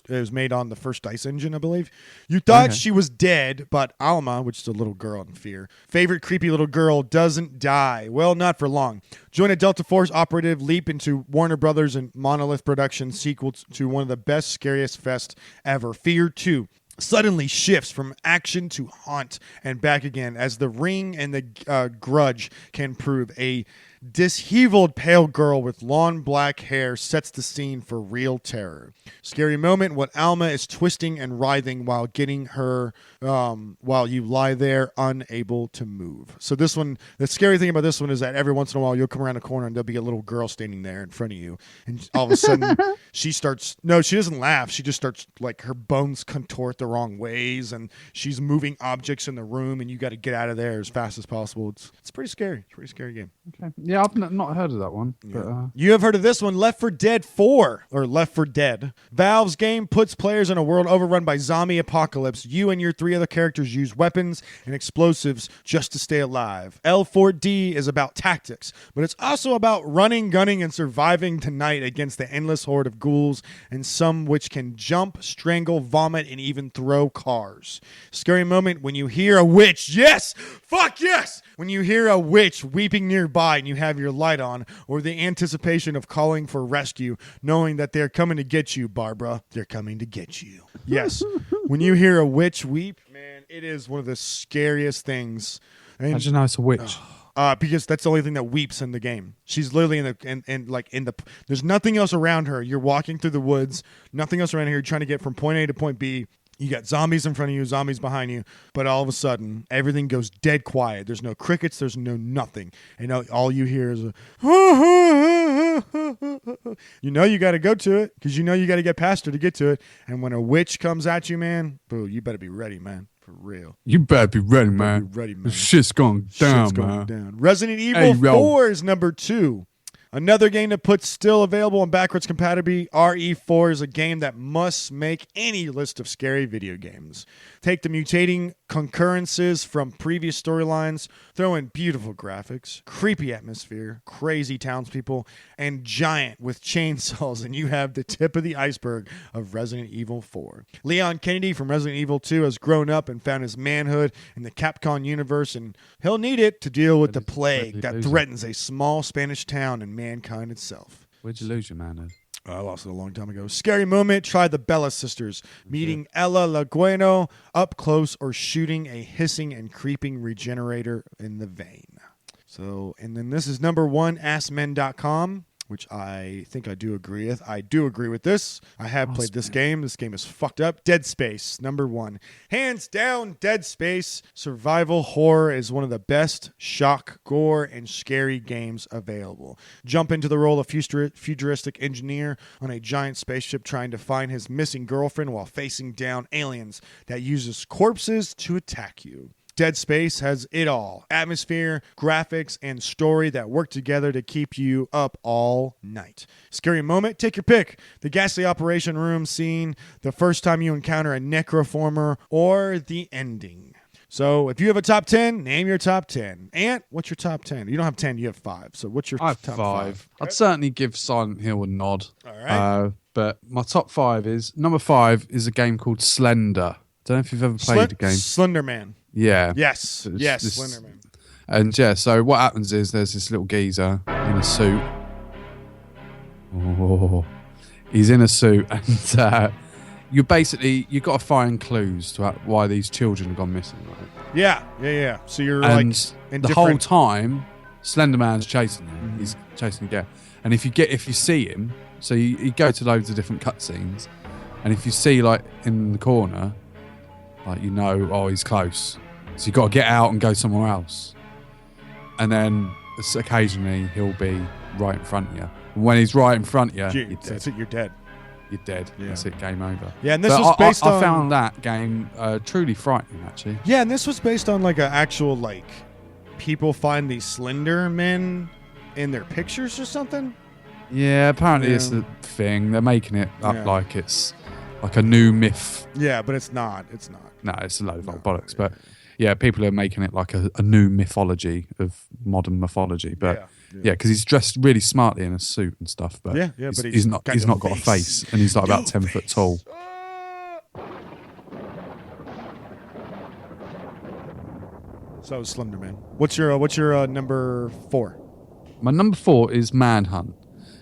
was made on the First Dice engine, I believe. You thought she was dead, but Alma, which is a little girl in Fear, favorite creepy little girl, doesn't die. Well, not for long. Join a Delta Force operative, leap into Warner Brothers and Monolith Productions sequel to one of the best, scariest fests ever. Fear 2 suddenly shifts from action to haunt and back again, as The Ring and The Grudge can prove. A disheveled pale girl with long black hair sets the scene for real terror. Scary moment when Alma is twisting and writhing while getting her, while you lie there unable to move. So this one, the scary thing about this one is that every once in a while you'll come around a corner and there'll be a little girl standing there in front of you, and all of a sudden she doesn't laugh. She just starts, like, her bones contort the wrong ways, and she's moving objects in the room, and you got to get out of there as fast as possible. It's pretty scary. It's a pretty scary game. Okay. Yeah, I've not heard of that one. Yeah. But, you have heard of this one, Left 4 Dead 4, or Left 4 Dead. Valve's game puts players in a world overrun by zombie apocalypse. You and your 3 other characters use weapons and explosives just to stay alive. L4D is about tactics, but it's also about running, gunning, and surviving the night against the endless horde of ghouls, and some which can jump, strangle, vomit, and even throw cars. Scary moment when you hear a witch. Yes! Fuck yes! When you hear a witch weeping nearby and you have your light on, or the anticipation of calling for rescue, knowing that they're coming to get you, Barbara. They're coming to get you. Yes. When you hear a witch weep, man, it is one of the scariest things. I just know it's a witch. Because that's the only thing that weeps in the game. She's literally there's nothing else around her. You're walking through the woods, nothing else around here. You're trying to get from point A to point B. You got zombies in front of you, zombies behind you, but all of a sudden, everything goes dead quiet. There's no crickets, there's no nothing. And all you hear is you know you got to go to it, because you know you got to get past her to get to it. And when a witch comes at you, man, boo, you better be ready, man. For real. You better be ready, man. This shit's going down, man. Resident Evil 4 is number 2. Another game that puts still available and backwards compatibility. RE4 is a game that must make any list of scary video games. Take the mutating concurrences from previous storylines, throw in beautiful graphics, creepy atmosphere, crazy townspeople, and giant with chainsaws, and you have the tip of the iceberg of Resident Evil 4. Leon Kennedy from Resident Evil 2 has grown up and found his manhood in the Capcom universe, and he'll need it to deal with the plague that threatens a small Spanish town and mankind itself. Where'd you lose your manhood? I lost it a long time ago. Scary moment, try the Bella sisters. Meeting Ella Lagueno up close, or shooting a hissing and creeping regenerator in the vein. So, and then this is number 1, AskMen.com. which I think I do agree with. I do agree with this. I have played this game. This game is fucked up. Dead Space, number 1. Hands down, Dead Space. Survival horror is one of the best shock, gore, and scary games available. Jump into the role of futuristic engineer on a giant spaceship trying to find his missing girlfriend while facing down aliens that uses corpses to attack you. Dead Space has it all. Atmosphere, graphics, and story that work together to keep you up all night. Scary moment? Take your pick. The ghastly operation room scene, the first time you encounter a necroformer, or the ending. So if you have a top 10, name your top 10. Ant, what's your top 10? You don't have 10, you have 5. So what's your top 5? Okay. I'd certainly give Silent Hill a nod. All right. But my top 5 is, number 5 is a game called Slender. Don't know if you've ever played the game. Slender Man. Yeah. Yes. Slender Man. And yeah, so what happens is there's this little geezer in a suit. Oh, he's in a suit, and you've got to find clues to why these children have gone missing, right? Yeah. So you're and in the whole time, Slender Man's chasing you. Mm-hmm. He's chasing you. And if you see him, so you go to loads of different cutscenes, and if you see like in the corner, like he's close. So you've got to get out and go somewhere else. And then occasionally he'll be right in front of you. And when he's right in front of you, that's it, you're dead. You're dead. Yeah. That's it, game over. Yeah, and this was based on... I found that game truly frightening, actually. Yeah, and this was based on like an actual, like, people find these Slender Men in their pictures or something? Yeah, apparently it's the thing. They're making it up like it's like a new myth. Yeah, but it's not. It's not. No, it's a load of old bollocks. But yeah, people are making it like a new mythology of modern mythology. But yeah, because he's dressed really smartly in a suit and stuff. But but he's not got a face, and he's like about 10 foot tall. So Slender Man. What's your number 4? My number 4 is Manhunt.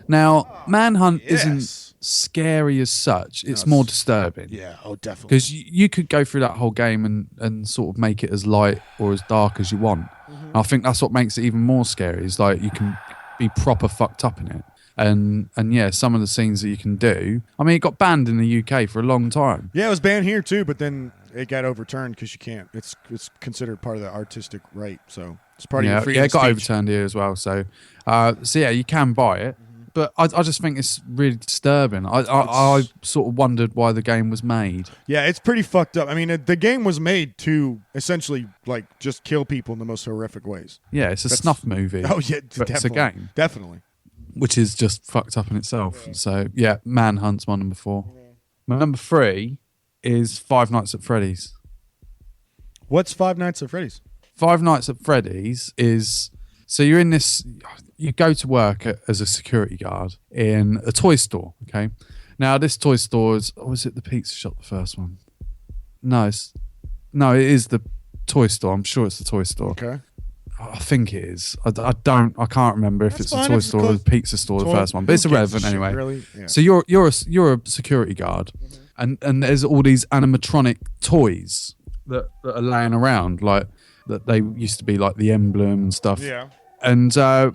Now, Manhunt isn't scary as such. It's more disturbing. Yeah, definitely. Because you could go through that whole game and sort of make it as light or as dark as you want. Mm-hmm. I think that's what makes it even more scary, is like you can be proper fucked up in it. And yeah, some of the scenes that you can do. I mean, it got banned in the UK for a long time. Yeah, it was banned here too, but then it got overturned because you can't. It's considered part of the artistic right, so it's part of your freedom of it got speech. overturned here as well. So yeah, you can buy it. But I just think it's really disturbing. I sort of wondered why the game was made. Yeah, it's pretty fucked up. I mean, the game was made to essentially like just kill people in the most horrific ways. Yeah, it's a snuff movie. Oh yeah, but it's a game. Definitely. Which is just fucked up in itself. Yeah. So yeah, Manhunt's my number 4. Yeah. My number 3 is Five Nights at Freddy's. What's Five Nights at Freddy's? Five Nights at Freddy's is... So you're in this... You go to work as a security guard in a toy store, okay? Now, this toy store is... Oh, was it the pizza shop, the first one? No, it is the toy store. I'm sure it's the toy store. Okay. I think it is. I can't remember if it's the toy store or the pizza store, the first one. But it's irrelevant anyway. Really? Yeah. So you're a security guard, and there's all these animatronic toys that are laying around, like that they used to be like the emblem and stuff. Yeah. And but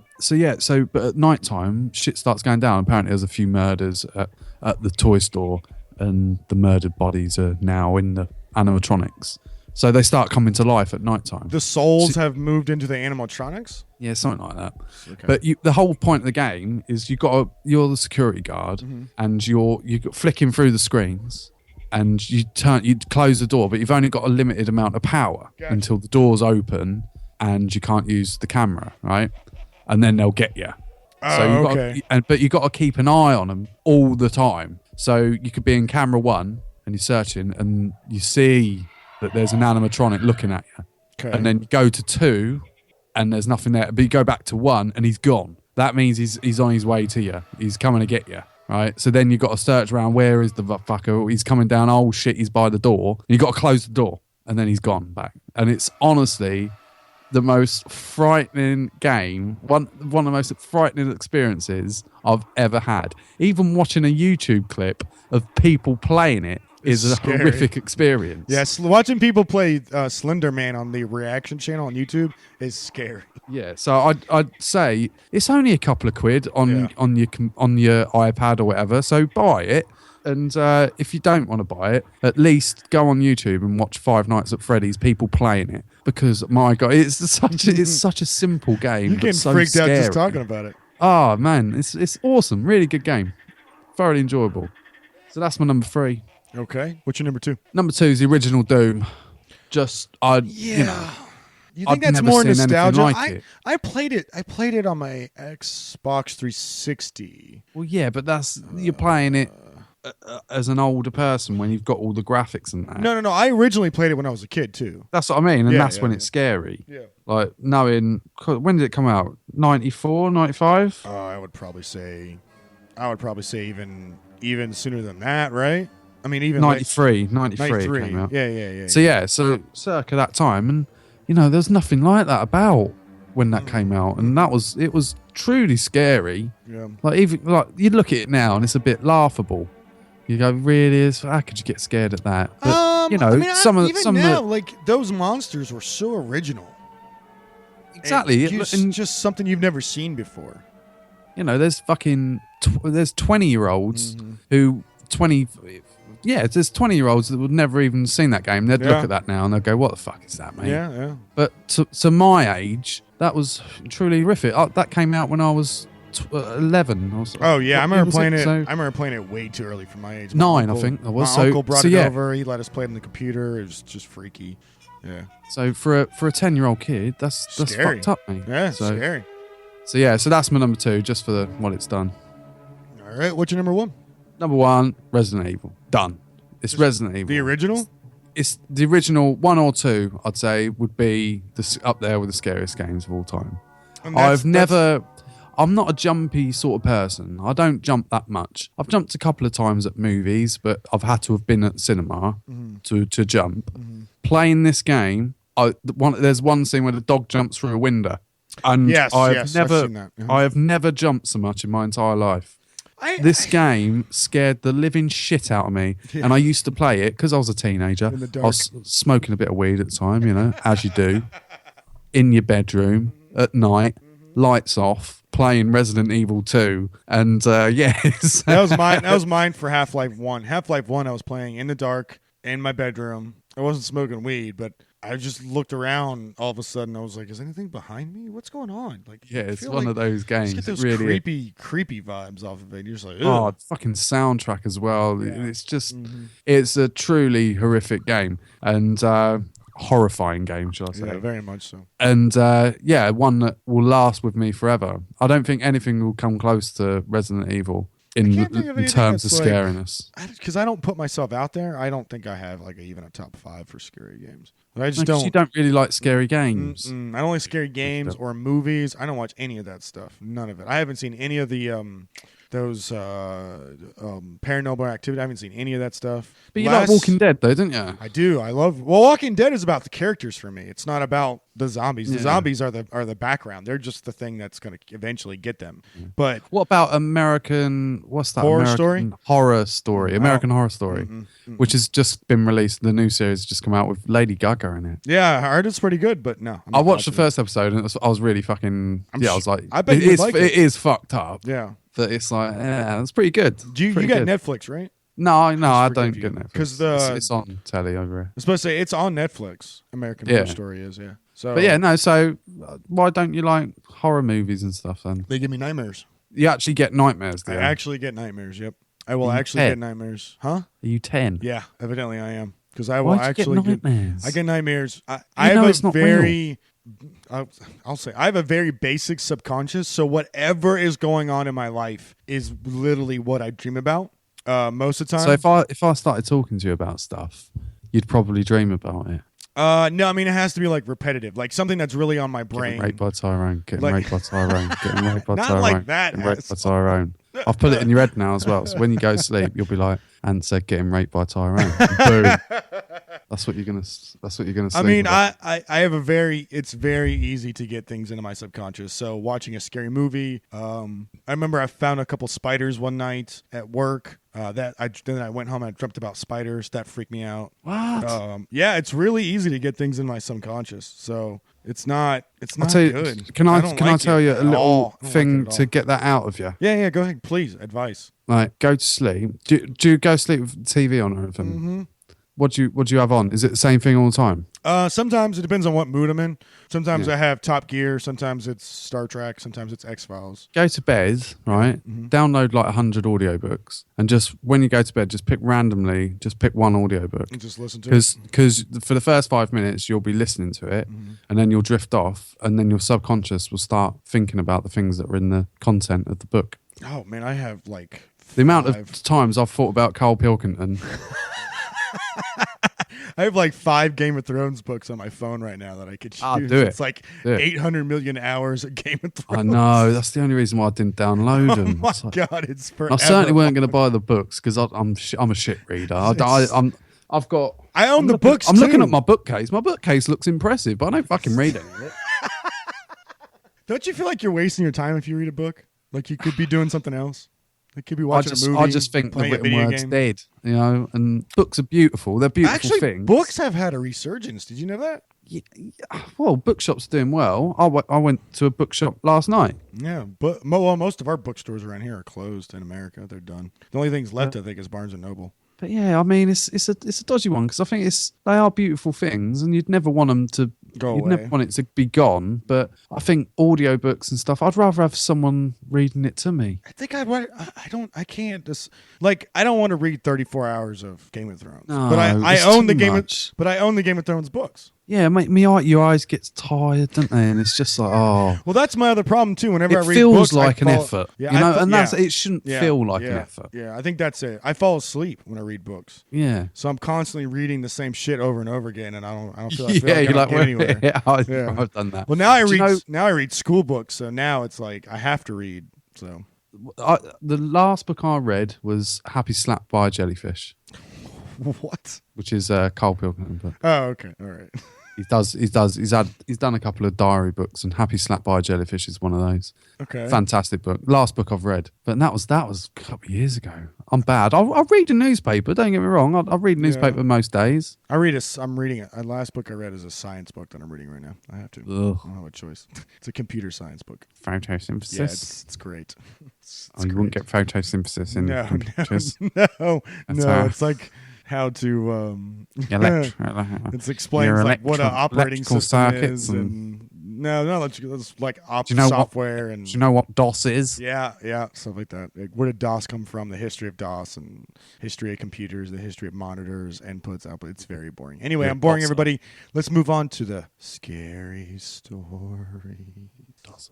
at night time, shit starts going down. Apparently, there's a few murders at the toy store, and the murdered bodies are now in the animatronics. So they start coming to life at night time. The souls have moved into the animatronics? Yeah, something like that. Okay. But the whole point of the game is you're the security guard, and you're flicking through the screens, and you close the door, but you've only got a limited amount of power until the doors open, and you can't use the camera, right? And then they'll get you. But you got to keep an eye on them all the time. So you could be in camera 1 and you're searching, and you see that there's an animatronic looking at you. Okay. And then you go to 2 and there's nothing there. But you go back to 1 and he's gone. That means he's on his way to you. He's coming to get you. Right? So then you've got to search around, where is the fucker? He's coming down, oh shit, he's by the door. You've got to close the door, and then he's gone back. And it's honestly the most frightening game, one of the most frightening experiences I've ever had. Even watching a YouTube clip of people playing it is a scary. horrific experience. Yes, watching people play Slender Man on the reaction channel on YouTube is scary. Yeah, so I'd say it's only a couple of quid on your iPad or whatever. So buy it, and if you don't want to buy it, at least go on YouTube and watch Five Nights at Freddy's people playing it, because my God, it's such a simple game. You're getting but so freaked scary. out just talking about it. Oh man, it's awesome, really good game, thoroughly enjoyable. So that's my number 3. Okay, what's your number 2? Number 2 is the original Doom. You think I've that's never more seen anything nostalgia? like it. I played it on my Xbox 360. Well, yeah, but you're playing it as an older person when you've got all the graphics and that. No. I originally played it when I was a kid too. That's what I mean, and Yeah, that's yeah, when yeah. it's scary. Yeah. Like knowing, when did it come out? 94, 95? I would probably say even sooner than that, right? I mean, even 93 it 93. came out. Yeah. So circa that time, and there's nothing like that about when that came out, and it was truly scary. Yeah. Like even like you look at it now and it's a bit laughable. You go, really? How could you get scared at that? But even now, like those monsters were so original. exactly, And just something you've never seen before. there's fucking there's 20-year-olds who there's 20-year-olds that would never even seen that game. They'd look at that now and they'll go, what the fuck is that, mate? Yeah. But to my age, that was truly horrific. That came out when I was 11. Oh yeah, I remember playing it. So, I remember playing it way too early for my age. 9, I think that was. My uncle brought it yeah. over. He let us play it on the computer. It was just freaky. Yeah. So for a 10-year-old kid, that's Scary. fucked up, mate. Yeah, so, scary. So that's my number 2, just for what it's done. All right, what's your number 1? Number 1, Resident Evil. Done. It's Resident Evil. The original? It's the original 1 or 2. I'd say would be up there with the scariest games of all time. I'm not a jumpy sort of person. I don't jump that much. I've jumped a couple of times at movies, but I've had to have been at cinema to jump. Playing this game, there's one scene where the dog jumps through a window, and I've seen that. I have never jumped so much in my entire life. This game scared the living shit out of me, and I used to play it because I was a teenager. In the dark. I was smoking a bit of weed at the time, as you do, in your bedroom at night, lights off, playing Resident Evil 2, and that was mine. That was mine for Half-Life 1. Half-Life 1, I was playing in the dark in my bedroom. I wasn't smoking weed, but I just looked around. All of a sudden, I was like, "Is anything behind me? What's going on?" Like, it's one of those games. You get those really creepy vibes off of it. You're just like, "Ugh." Fucking soundtrack as well. Yeah. It's just, it's a truly horrific game and horrifying game, shall I say? Yeah, very much so. And one that will last with me forever. I don't think anything will come close to Resident Evil in terms of scariness. Because I don't put myself out there. I don't think I have even a top 5 for scary games. I just don't. You don't really like scary games. I don't like scary games or movies. I don't watch any of that stuff. None of it. I haven't seen any of the those Paranormal Activity. I haven't seen any of that stuff. But you like Walking Dead, though, don't you? I do. I love. Well, Walking Dead is about the characters for me. It's not about the zombies. The zombies are the background. They're just the thing that's going to eventually get them. But what about American? What's that? Horror Story. American Horror Story, which has just been released. The new series has just come out with Lady Gaga in it. Yeah, I heard it's pretty good, but no. I watched the first episode and I was really fucking. I was like, I bet you like it. It is fucked up. Yeah. But it's like, it's pretty good. You got Netflix, right? No, I don't get Netflix. Because it's on telly over here. I was supposed to say it's on Netflix. American Horror Story is, yeah. So, but yeah, no. So why don't you like horror movies and stuff then? They give me nightmares. You actually get nightmares. I actually get nightmares. Yep, I will actually get nightmares. Huh? Are you 10? Yeah, evidently I am. Because I will actually get nightmares. I get nightmares. I have a very. I'll say I have a very basic subconscious. So whatever is going on in my life is literally what I dream about. Most of the time. So if I started talking to you about stuff, you'd probably dream about it. No, I mean it has to be repetitive, like something that's really on my brain. Getting raped by Tyrone. Getting raped by Tyrone. Getting raped by Not Tyrone. like that. Getting raped by Tyrone. I've put it in your head now as well. So when you go to sleep, you'll be like, and said getting raped by Tyrone. Boom. That's what you're gonna see. I mean, I have it's very easy to get things into my subconscious. So watching a scary movie, I remember I found a couple spiders one night at work. Then I went home and I dreamt about spiders. That freaked me out. What? Yeah, it's really easy to get things in my subconscious. So it's not I'll tell you, good. Can I tell you a little thing to get get that out of you? Yeah, go ahead, please. Advice. Like, go to sleep. Do you go to sleep with TV on or anything? Mm-hmm. What do you have on? Is it the same thing all the time? Sometimes it depends on what mood I'm in. Sometimes I have Top Gear. Sometimes it's Star Trek. Sometimes it's X-Files. Go to bed, right? Mm-hmm. Download like 100 audiobooks, and just when you go to bed, just pick one audiobook. And just listen to it. Because for the first 5 minutes, you'll be listening to it, and then you'll drift off, and then your subconscious will start thinking about the things that are in the content of the book. Oh, man, I have like The amount of times I've thought about Carl Pilkington. I have like 5 Game of Thrones books on my phone right now that I could use. I'll do it. It's like 800 million hours of Game of Thrones. I know. That's the only reason why I didn't download them. Oh my God, it's forever. I certainly weren't going to buy the books because I'm a shit reader. I own the books. I'm looking at my bookcase. My bookcase looks impressive, but I don't fucking read any of it. Don't you feel like you're wasting your time if you read a book? Like you could be doing something else. Like could be watching a movie. I just think the written word's dead, and books are beautiful. They're beautiful things. Books have had a resurgence. Did you know that? Yeah, well, bookshops are doing well. I went to a bookshop last night. Yeah, but most of our bookstores around here are closed in America. They're done. The only things left, I think, is Barnes and Noble. But yeah, I mean, it's a dodgy one because I think they are beautiful things, and you'd never want them to go away. You'd never want it to be gone. But I think audiobooks and stuff, I'd rather have someone reading it to me. I think I can't just like I don't want to read 34 hours of Game of Thrones. No, but I own the Game of Thrones books. Yeah, mate, your eyes get tired, don't they? And it's just like, oh. Well, that's my other problem too. Whenever I read books, it feels books, like an effort, it shouldn't feel like an effort. Yeah, I think that's it. I fall asleep when I read books. Yeah, so I'm constantly reading the same shit over and over again, and I don't feel like I get anywhere. Yeah, I've done that. Well, now I read school books, so now it's like I have to read. So the last book I read was Happy Slapped by a Jellyfish. What? Which is Carl Pilkington book. Oh, okay, all right. He's done a couple of diary books, and Happy Slapped by a Jellyfish is one of those. Okay. Fantastic book. Last book I've read, but that was a couple of years ago. I'm bad. I'll read a newspaper. Don't get me wrong. I'll read a newspaper most days. I'm reading it. The last book I read is a science book that I'm reading right now. I have to. Ugh. I don't have a choice. It's a computer science book. Photosynthesis. Yeah, it's great. You wouldn't get photosynthesis in computers. No. It's like how to it explains like what an operating system is and it's like software and do you know what DOS is? Yeah, stuff like that. Like, where did DOS come from? The history of DOS and history of computers, the history of monitors, inputs, outputs. It's very boring. Anyway, I'm boring everybody. Let's move on to the scary story. DOS.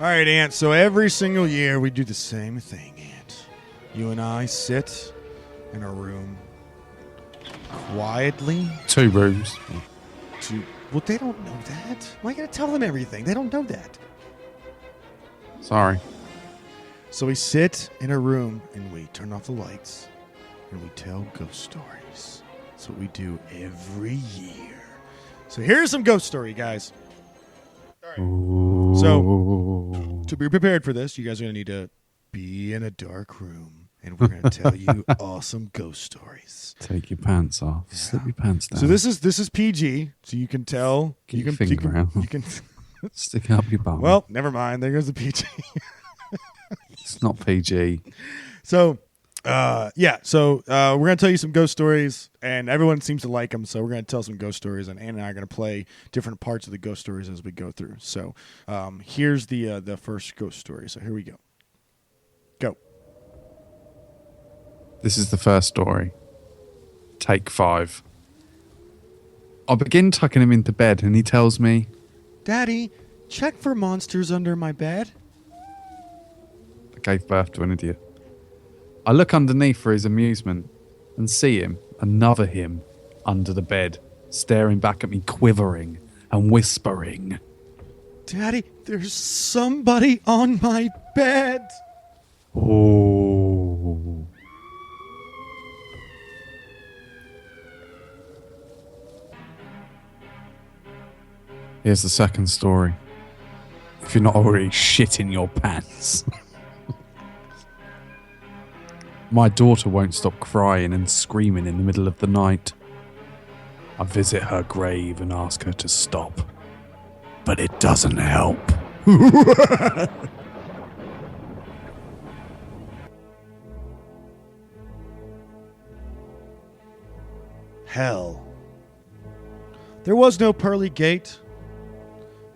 All right, Ant. So every single year we do the same thing, Ant. You and I sit in a room quietly. 2 rooms. Well, they don't know that. Why you gotta tell them everything? They don't know that. Sorry. So we sit in a room and we turn off the lights and we tell ghost stories. That's what we do every year. So here's some ghost story, guys. All right. So to be prepared for this, you guys are going to need to be in a dark room and we're going to tell you awesome ghost stories. Take your pants off. Yeah. Slip your pants down. So this is PG, so you can tell. Get your finger out. You can stick it up your bum. Well, never mind. There goes the PG. It's not PG. So Yeah, so we're going to tell you some ghost stories, and everyone seems to like them, so we're going to tell some ghost stories, and Ann and I are going to play different parts of the ghost stories as we go through. So here's the first ghost story. So here we go. Go. This is the first story. Take 5. I begin tucking him into bed, and he tells me, Daddy, check for monsters under my bed. I gave birth to an idiot. I look underneath for his amusement and see him, another him, under the bed, staring back at me, quivering and whispering. Daddy, there's somebody on my bed. Oh. Here's the second story. If you're not already shitting your pants. My daughter won't stop crying and screaming in the middle of the night. I visit her grave and ask her to stop. But it doesn't help. Hell. There was no pearly gate.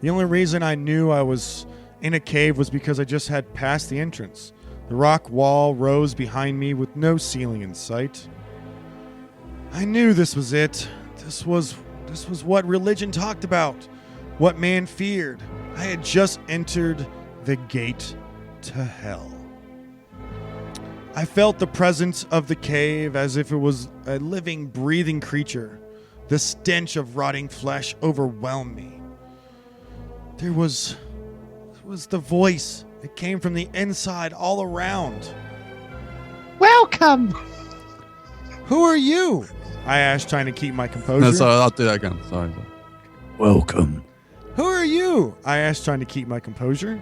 The only reason I knew I was in a cave was because I just had passed the entrance. The rock wall rose behind me with no ceiling in sight. I knew this was it. This was what religion talked about, what man feared. I had just entered the gate to hell. I felt the presence of the cave as if it was a living, breathing creature. The stench of rotting flesh overwhelmed me. There was the voice. It came from the inside all around. Welcome! Who are you? I asked, trying to keep my composure. No, sorry, I'll do that again. Sorry. Welcome. Who are you? I asked, trying to keep my composure.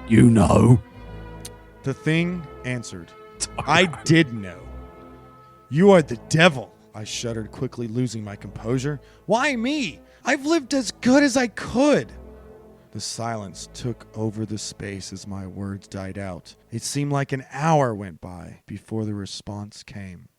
You know. The thing answered. I did know. You are the devil. I shuddered, quickly losing my composure. Why me? I've lived as good as I could. The silence took over the space as my words died out. It seemed like an hour went by before the response came.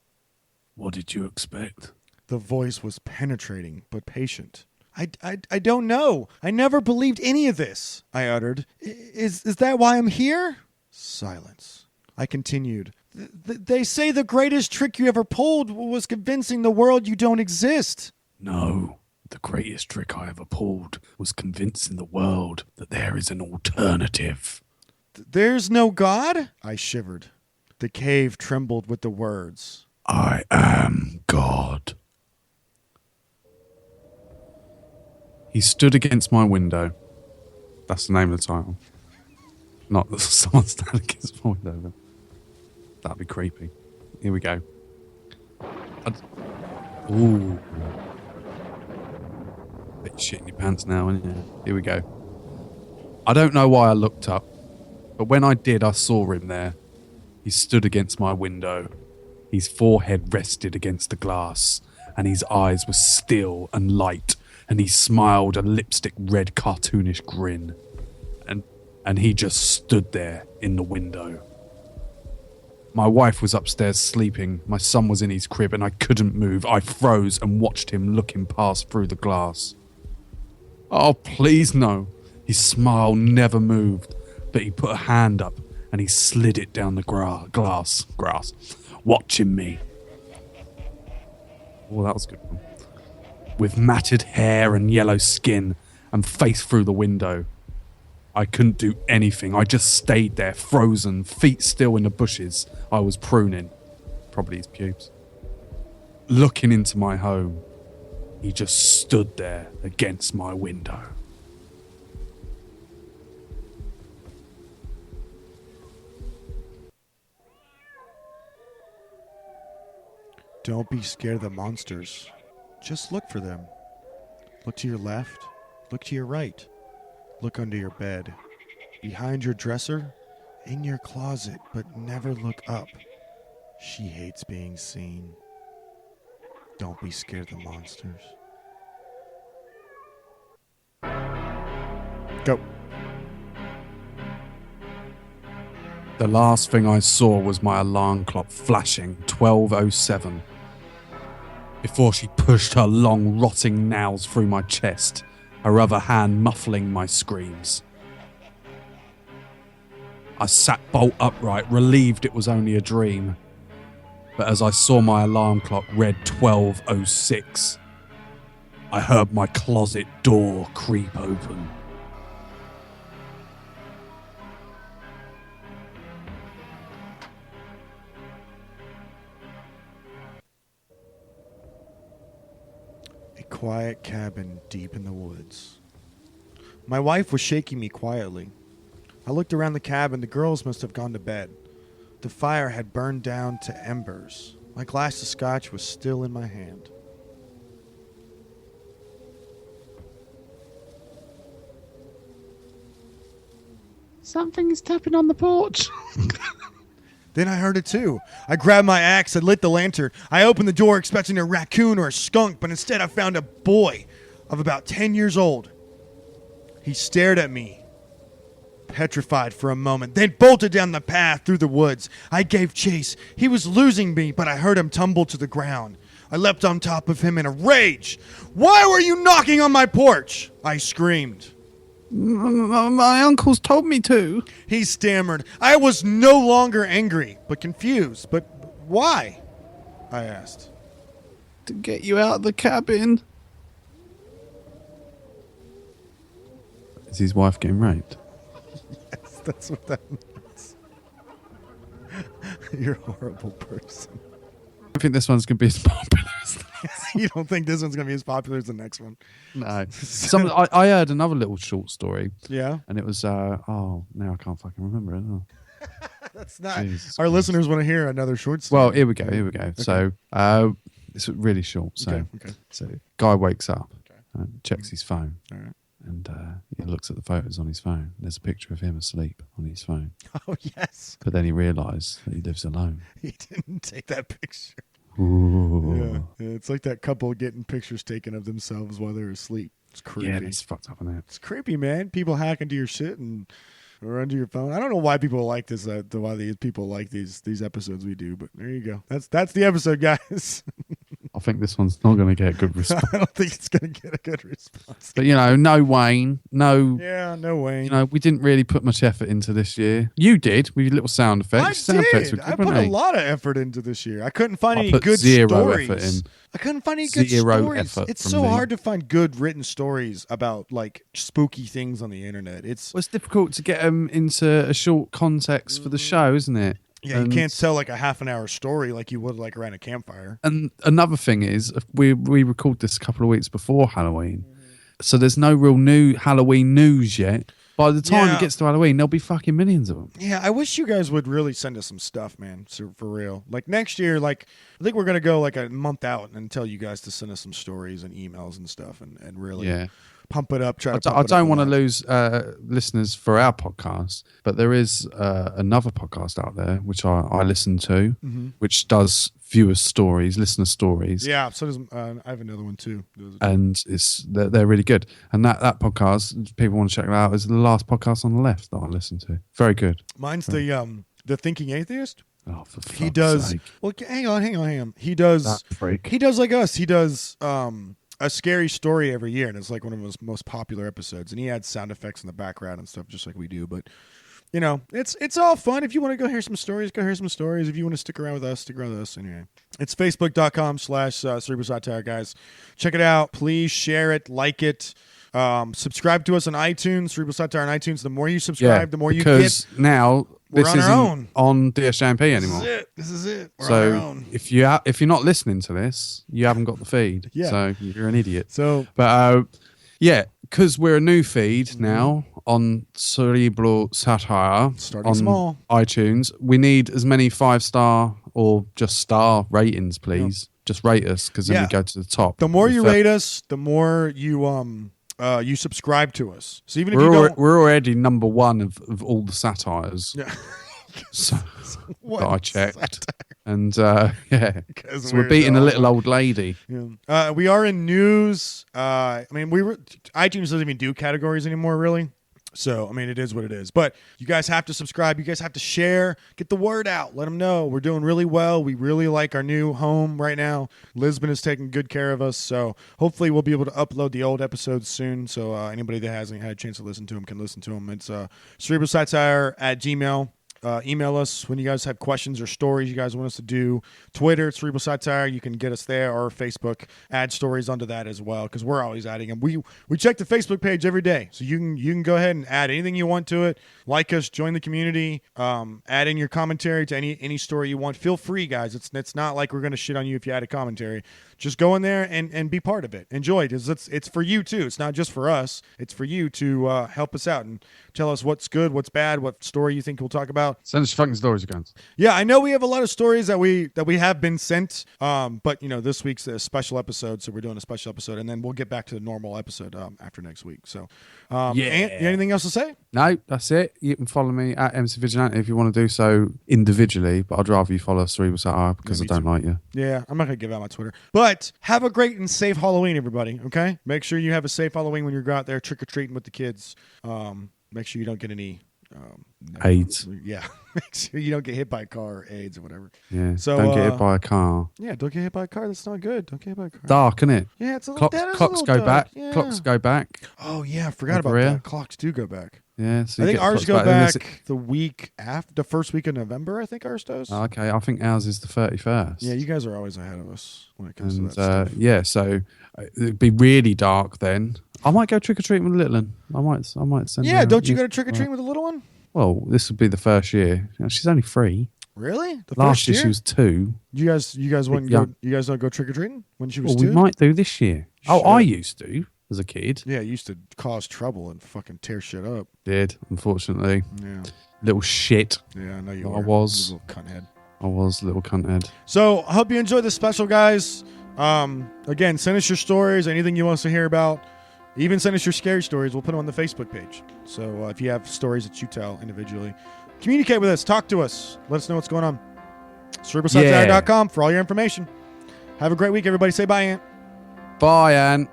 What did you expect? The voice was penetrating but patient. I don't know. I never believed any of this, I uttered. Is that why I'm here? Silence. I continued. They say the greatest trick you ever pulled was convincing the world you don't exist. No. The greatest trick I ever pulled was convincing the world that there is an alternative. There's no God? I shivered. The cave trembled with the words. I am God. He stood against my window. That's the name of the title. Not that someone standing against my window. That'd be creepy. Here we go. Ooh. Bit of shit in your pants now, isn't it? Here we go. I don't know why I looked up, but when I did, I saw him there. He stood against my window. His forehead rested against the glass, and his eyes were still and light, and he smiled a lipstick red cartoonish grin. And he just stood there in the window. My wife was upstairs sleeping. My son was in his crib, and I couldn't move. I froze and watched him looking past through the glass. Oh, please no. His smile never moved, but he put a hand up and he slid it down the grass, watching me. Oh, that was a good one. With matted hair and yellow skin and face through the window. I couldn't do anything. I just stayed there, frozen, feet still in the bushes I was pruning. Probably his pubes. Looking into my home. He just stood there against my window. Don't be scared of the monsters. Just look for them. Look to your left. Look to your right. Look under your bed. Behind your dresser. In your closet, but never look up. She hates being seen. Don't be scared of the monsters. Go. The last thing I saw was my alarm clock flashing 12:07 before she pushed her long, rotting nails through my chest, her other hand muffling my screams. I sat bolt upright, relieved it was only a dream. But as I saw my alarm clock read 12:06, I heard my closet door creep open. A quiet cabin deep in the woods. My wife was shaking me quietly. I looked around the cabin. The girls must have gone to bed. The fire had burned down to embers. My glass of scotch was still in my hand. Something is tapping on the porch. Then I heard it too. I grabbed my axe and lit the lantern. I opened the door expecting a raccoon or a skunk, but instead I found a boy of about 10 years old. He stared at me, petrified for a moment, then bolted down the path through the woods. I gave chase. He was losing me, but I heard him tumble to the ground. I leapt on top of him in a rage. "Why were you knocking on my porch?" I screamed. My uncles told me to. He stammered. I was no longer angry, but confused. But why? I asked. To get you out of the cabin. Is his wife getting raped? Yes, that's what that means. You're a horrible person. I think this one's going to be as popular as the You don't think this one's going to be as popular as the next one? No. I heard another little short story. Yeah? And it was, now I can't fucking remember it. Oh. That's not. Jesus Our Christ. listeners want to hear another short story. Well, here we go. Okay. So, it's really short. So, Okay. so guy wakes up and checks his phone. All right. And he looks at the photos on his phone. There's a picture of him asleep on his phone. Oh, yes. But then he realised that he lives alone. He didn't take that picture. Ooh. Yeah. It's like that couple getting pictures taken of themselves while they're asleep. It's creepy. Yeah, it's fucked up, isn't it? It's creepy, man. People hack into your shit and or under your phone. I don't know why people like this. Why these people like these episodes we do, but there you go. That's the episode, guys. I think this one's not going to get a good response. I don't think it's going to get a good response. But, no Wayne, no... Yeah, no way. we didn't really put much effort into this year. You did, with your little sound effects. I Sound effects did. were I good, put weren't a they? lot of effort into this year. I couldn't find I any put good zero stories. effort in. I couldn't find any good Zero stories. effort It's from so me. hard to find good written stories about like spooky things on the internet. It's Well, it's difficult to get them into a short context for the show, isn't it? yeah, you can't tell like a half an hour story like you would like around a campfire. And another thing is, we recorded this a couple of weeks before Halloween, so there's no real new Halloween news yet. By the time Yeah. it gets to Halloween, there'll be fucking millions of them. Yeah, I wish you guys would really send us some stuff, man. For real. Like next year, like I think we're gonna go like a month out and tell you guys to send us some stories and emails and stuff and really Yeah. pump it up. I don't want to lose listeners for our podcast, but there is another podcast out there which I listen to, which does viewer stories, listener stories. Yeah, so does I have another one too. And they're really good. And that podcast, if people want to check it out, is the last podcast on the left that I listen to. Very good. Mine's the Thinking Atheist. Oh, for fuck's He does. sake. Well, hang on. He does. That freak. He does like us. He does a scary story every year, and it's like one of his most popular episodes. And he adds sound effects in the background and stuff, just like we do. But it's all fun. If you want to go hear some stories, go hear some stories. If you want to stick around with us, stick around with us. Anyway, it's facebook.com/Cerebral Satire, guys. Check it out. Please share it, like it. Subscribe to us on iTunes, Cerebral Satire on iTunes. The more you subscribe, the more you get. Because now We're this on our isn't own. on DSJMP anymore. This is it. We're on our So own. if you're not listening to this, you haven't got the feed. Yeah. So you're an idiot. So But because we're a new feed now on Cerebral Satire Starting on small. iTunes, we need as many 5-star or just star ratings, please. Just rate us because then Yeah. we go to the top. the more you If, rate us, the more you subscribe to us. So even if you don't, we're already number one of all the satires. Yeah. So, What that I checked. satire? And Because so we're beating a little old lady. Yeah. We are in news. I mean, iTunes doesn't even do categories anymore, really. So, I mean, it is what it is. But you guys have to subscribe. You guys have to share. Get the word out. Let them know. We're doing really well. We really like our new home right now. Lisbon is taking good care of us. So, hopefully, we'll be able to upload the old episodes soon. So, anybody that hasn't had a chance to listen to them can listen to them. It's Cerebral Satire at Gmail. Email us when you guys have questions or stories you guys want us to do. Twitter, Cerebral Satire. You can get us there, or Facebook. Add stories onto that as well, because we're always adding them. We check the Facebook page every day, so you can go ahead and add anything you want to it. Like us, join the community, add in your commentary to any story you want. Feel free, guys. It's not like we're going to shit on you if you add a commentary. Just go in there and be part of it. Enjoy it. It's for you too. It's not just for us. It's for you to help us out and tell us what's good, what's bad, what story you think we'll talk about. Send us your fucking stories, you guys. Yeah, I know we have a lot of stories that we have been sent. But this week's a special episode, so we're doing a special episode, and then we'll get back to the normal episode after next week. So, Ant, anything else to say? No, that's it. You can follow me at MC Vigilante if you want to do so individually, but I'd rather you follow Cerebral Satire because I don't like you. Yeah, I'm not going to give out my Twitter. But have a great and safe Halloween, everybody, okay? Make sure you have a safe Halloween when you're out there trick-or-treating with the kids. Make sure you don't get any... AIDS. Yeah. Make sure you don't get hit by a car or AIDS or whatever. Yeah, so, don't get hit by a car. Yeah, don't get hit by a car. That's not good. Don't get hit by a car. Dark, isn't it? Yeah, it's a little Clocks go dark. back. Yeah. Clocks go back. Oh, yeah, I forgot about Real. that. Clocks do go back. Yeah, so I you think get ours clocks go Then back the week after, the first week of November, I think ours does. Okay, I think ours is the 31st. Yeah, you guys are always ahead of us when it comes to that stuff. Yeah, so it'd be really dark then. I might go trick-or-treating with the little one. I might send her. Yeah, don't you go to trick-or-treating with the little one? Well, this would be the first year. She's only 3. Really? The Last first year she was 2. You guys wouldn't young. go. You guys don't go trick or treating when she was Well, 2. we might do this year. Oh, Shit. I used to as a kid. Yeah, you used to cause trouble and fucking tear shit up. Did, unfortunately. Yeah. Little shit. Yeah, I know you I were. was. You little cunthead. I was little cunt head. So I hope you enjoyed this special, guys. Again, send us your stories, anything you want us to hear about. Even send us your scary stories. We'll put them on the Facebook page. So if you have stories that you tell individually, communicate with us. Talk to us. Let us know what's going on. CerebralSatire.com for all your information. Have a great week, everybody. Say bye, Ant. Bye, Ant.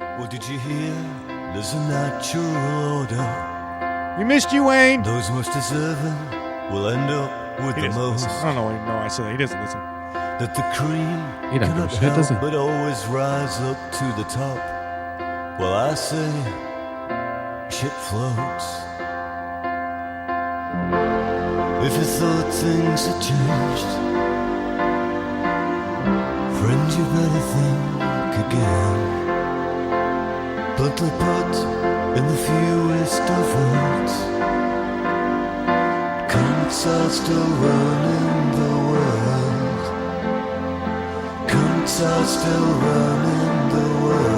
Well, did you hear? There's a natural order. We missed you, Wayne. Those most deserving will end up with He the doesn't most. listen. I don't know why I said that. He doesn't listen. That the cream He don't give a cannot shit, does he? help but always rise up to the top. Well, I say, shit floats. If you thought things had changed, friend, you better think again. Bluntly put in the fewest of words, cunts are still running the world. Cunts are still running the world.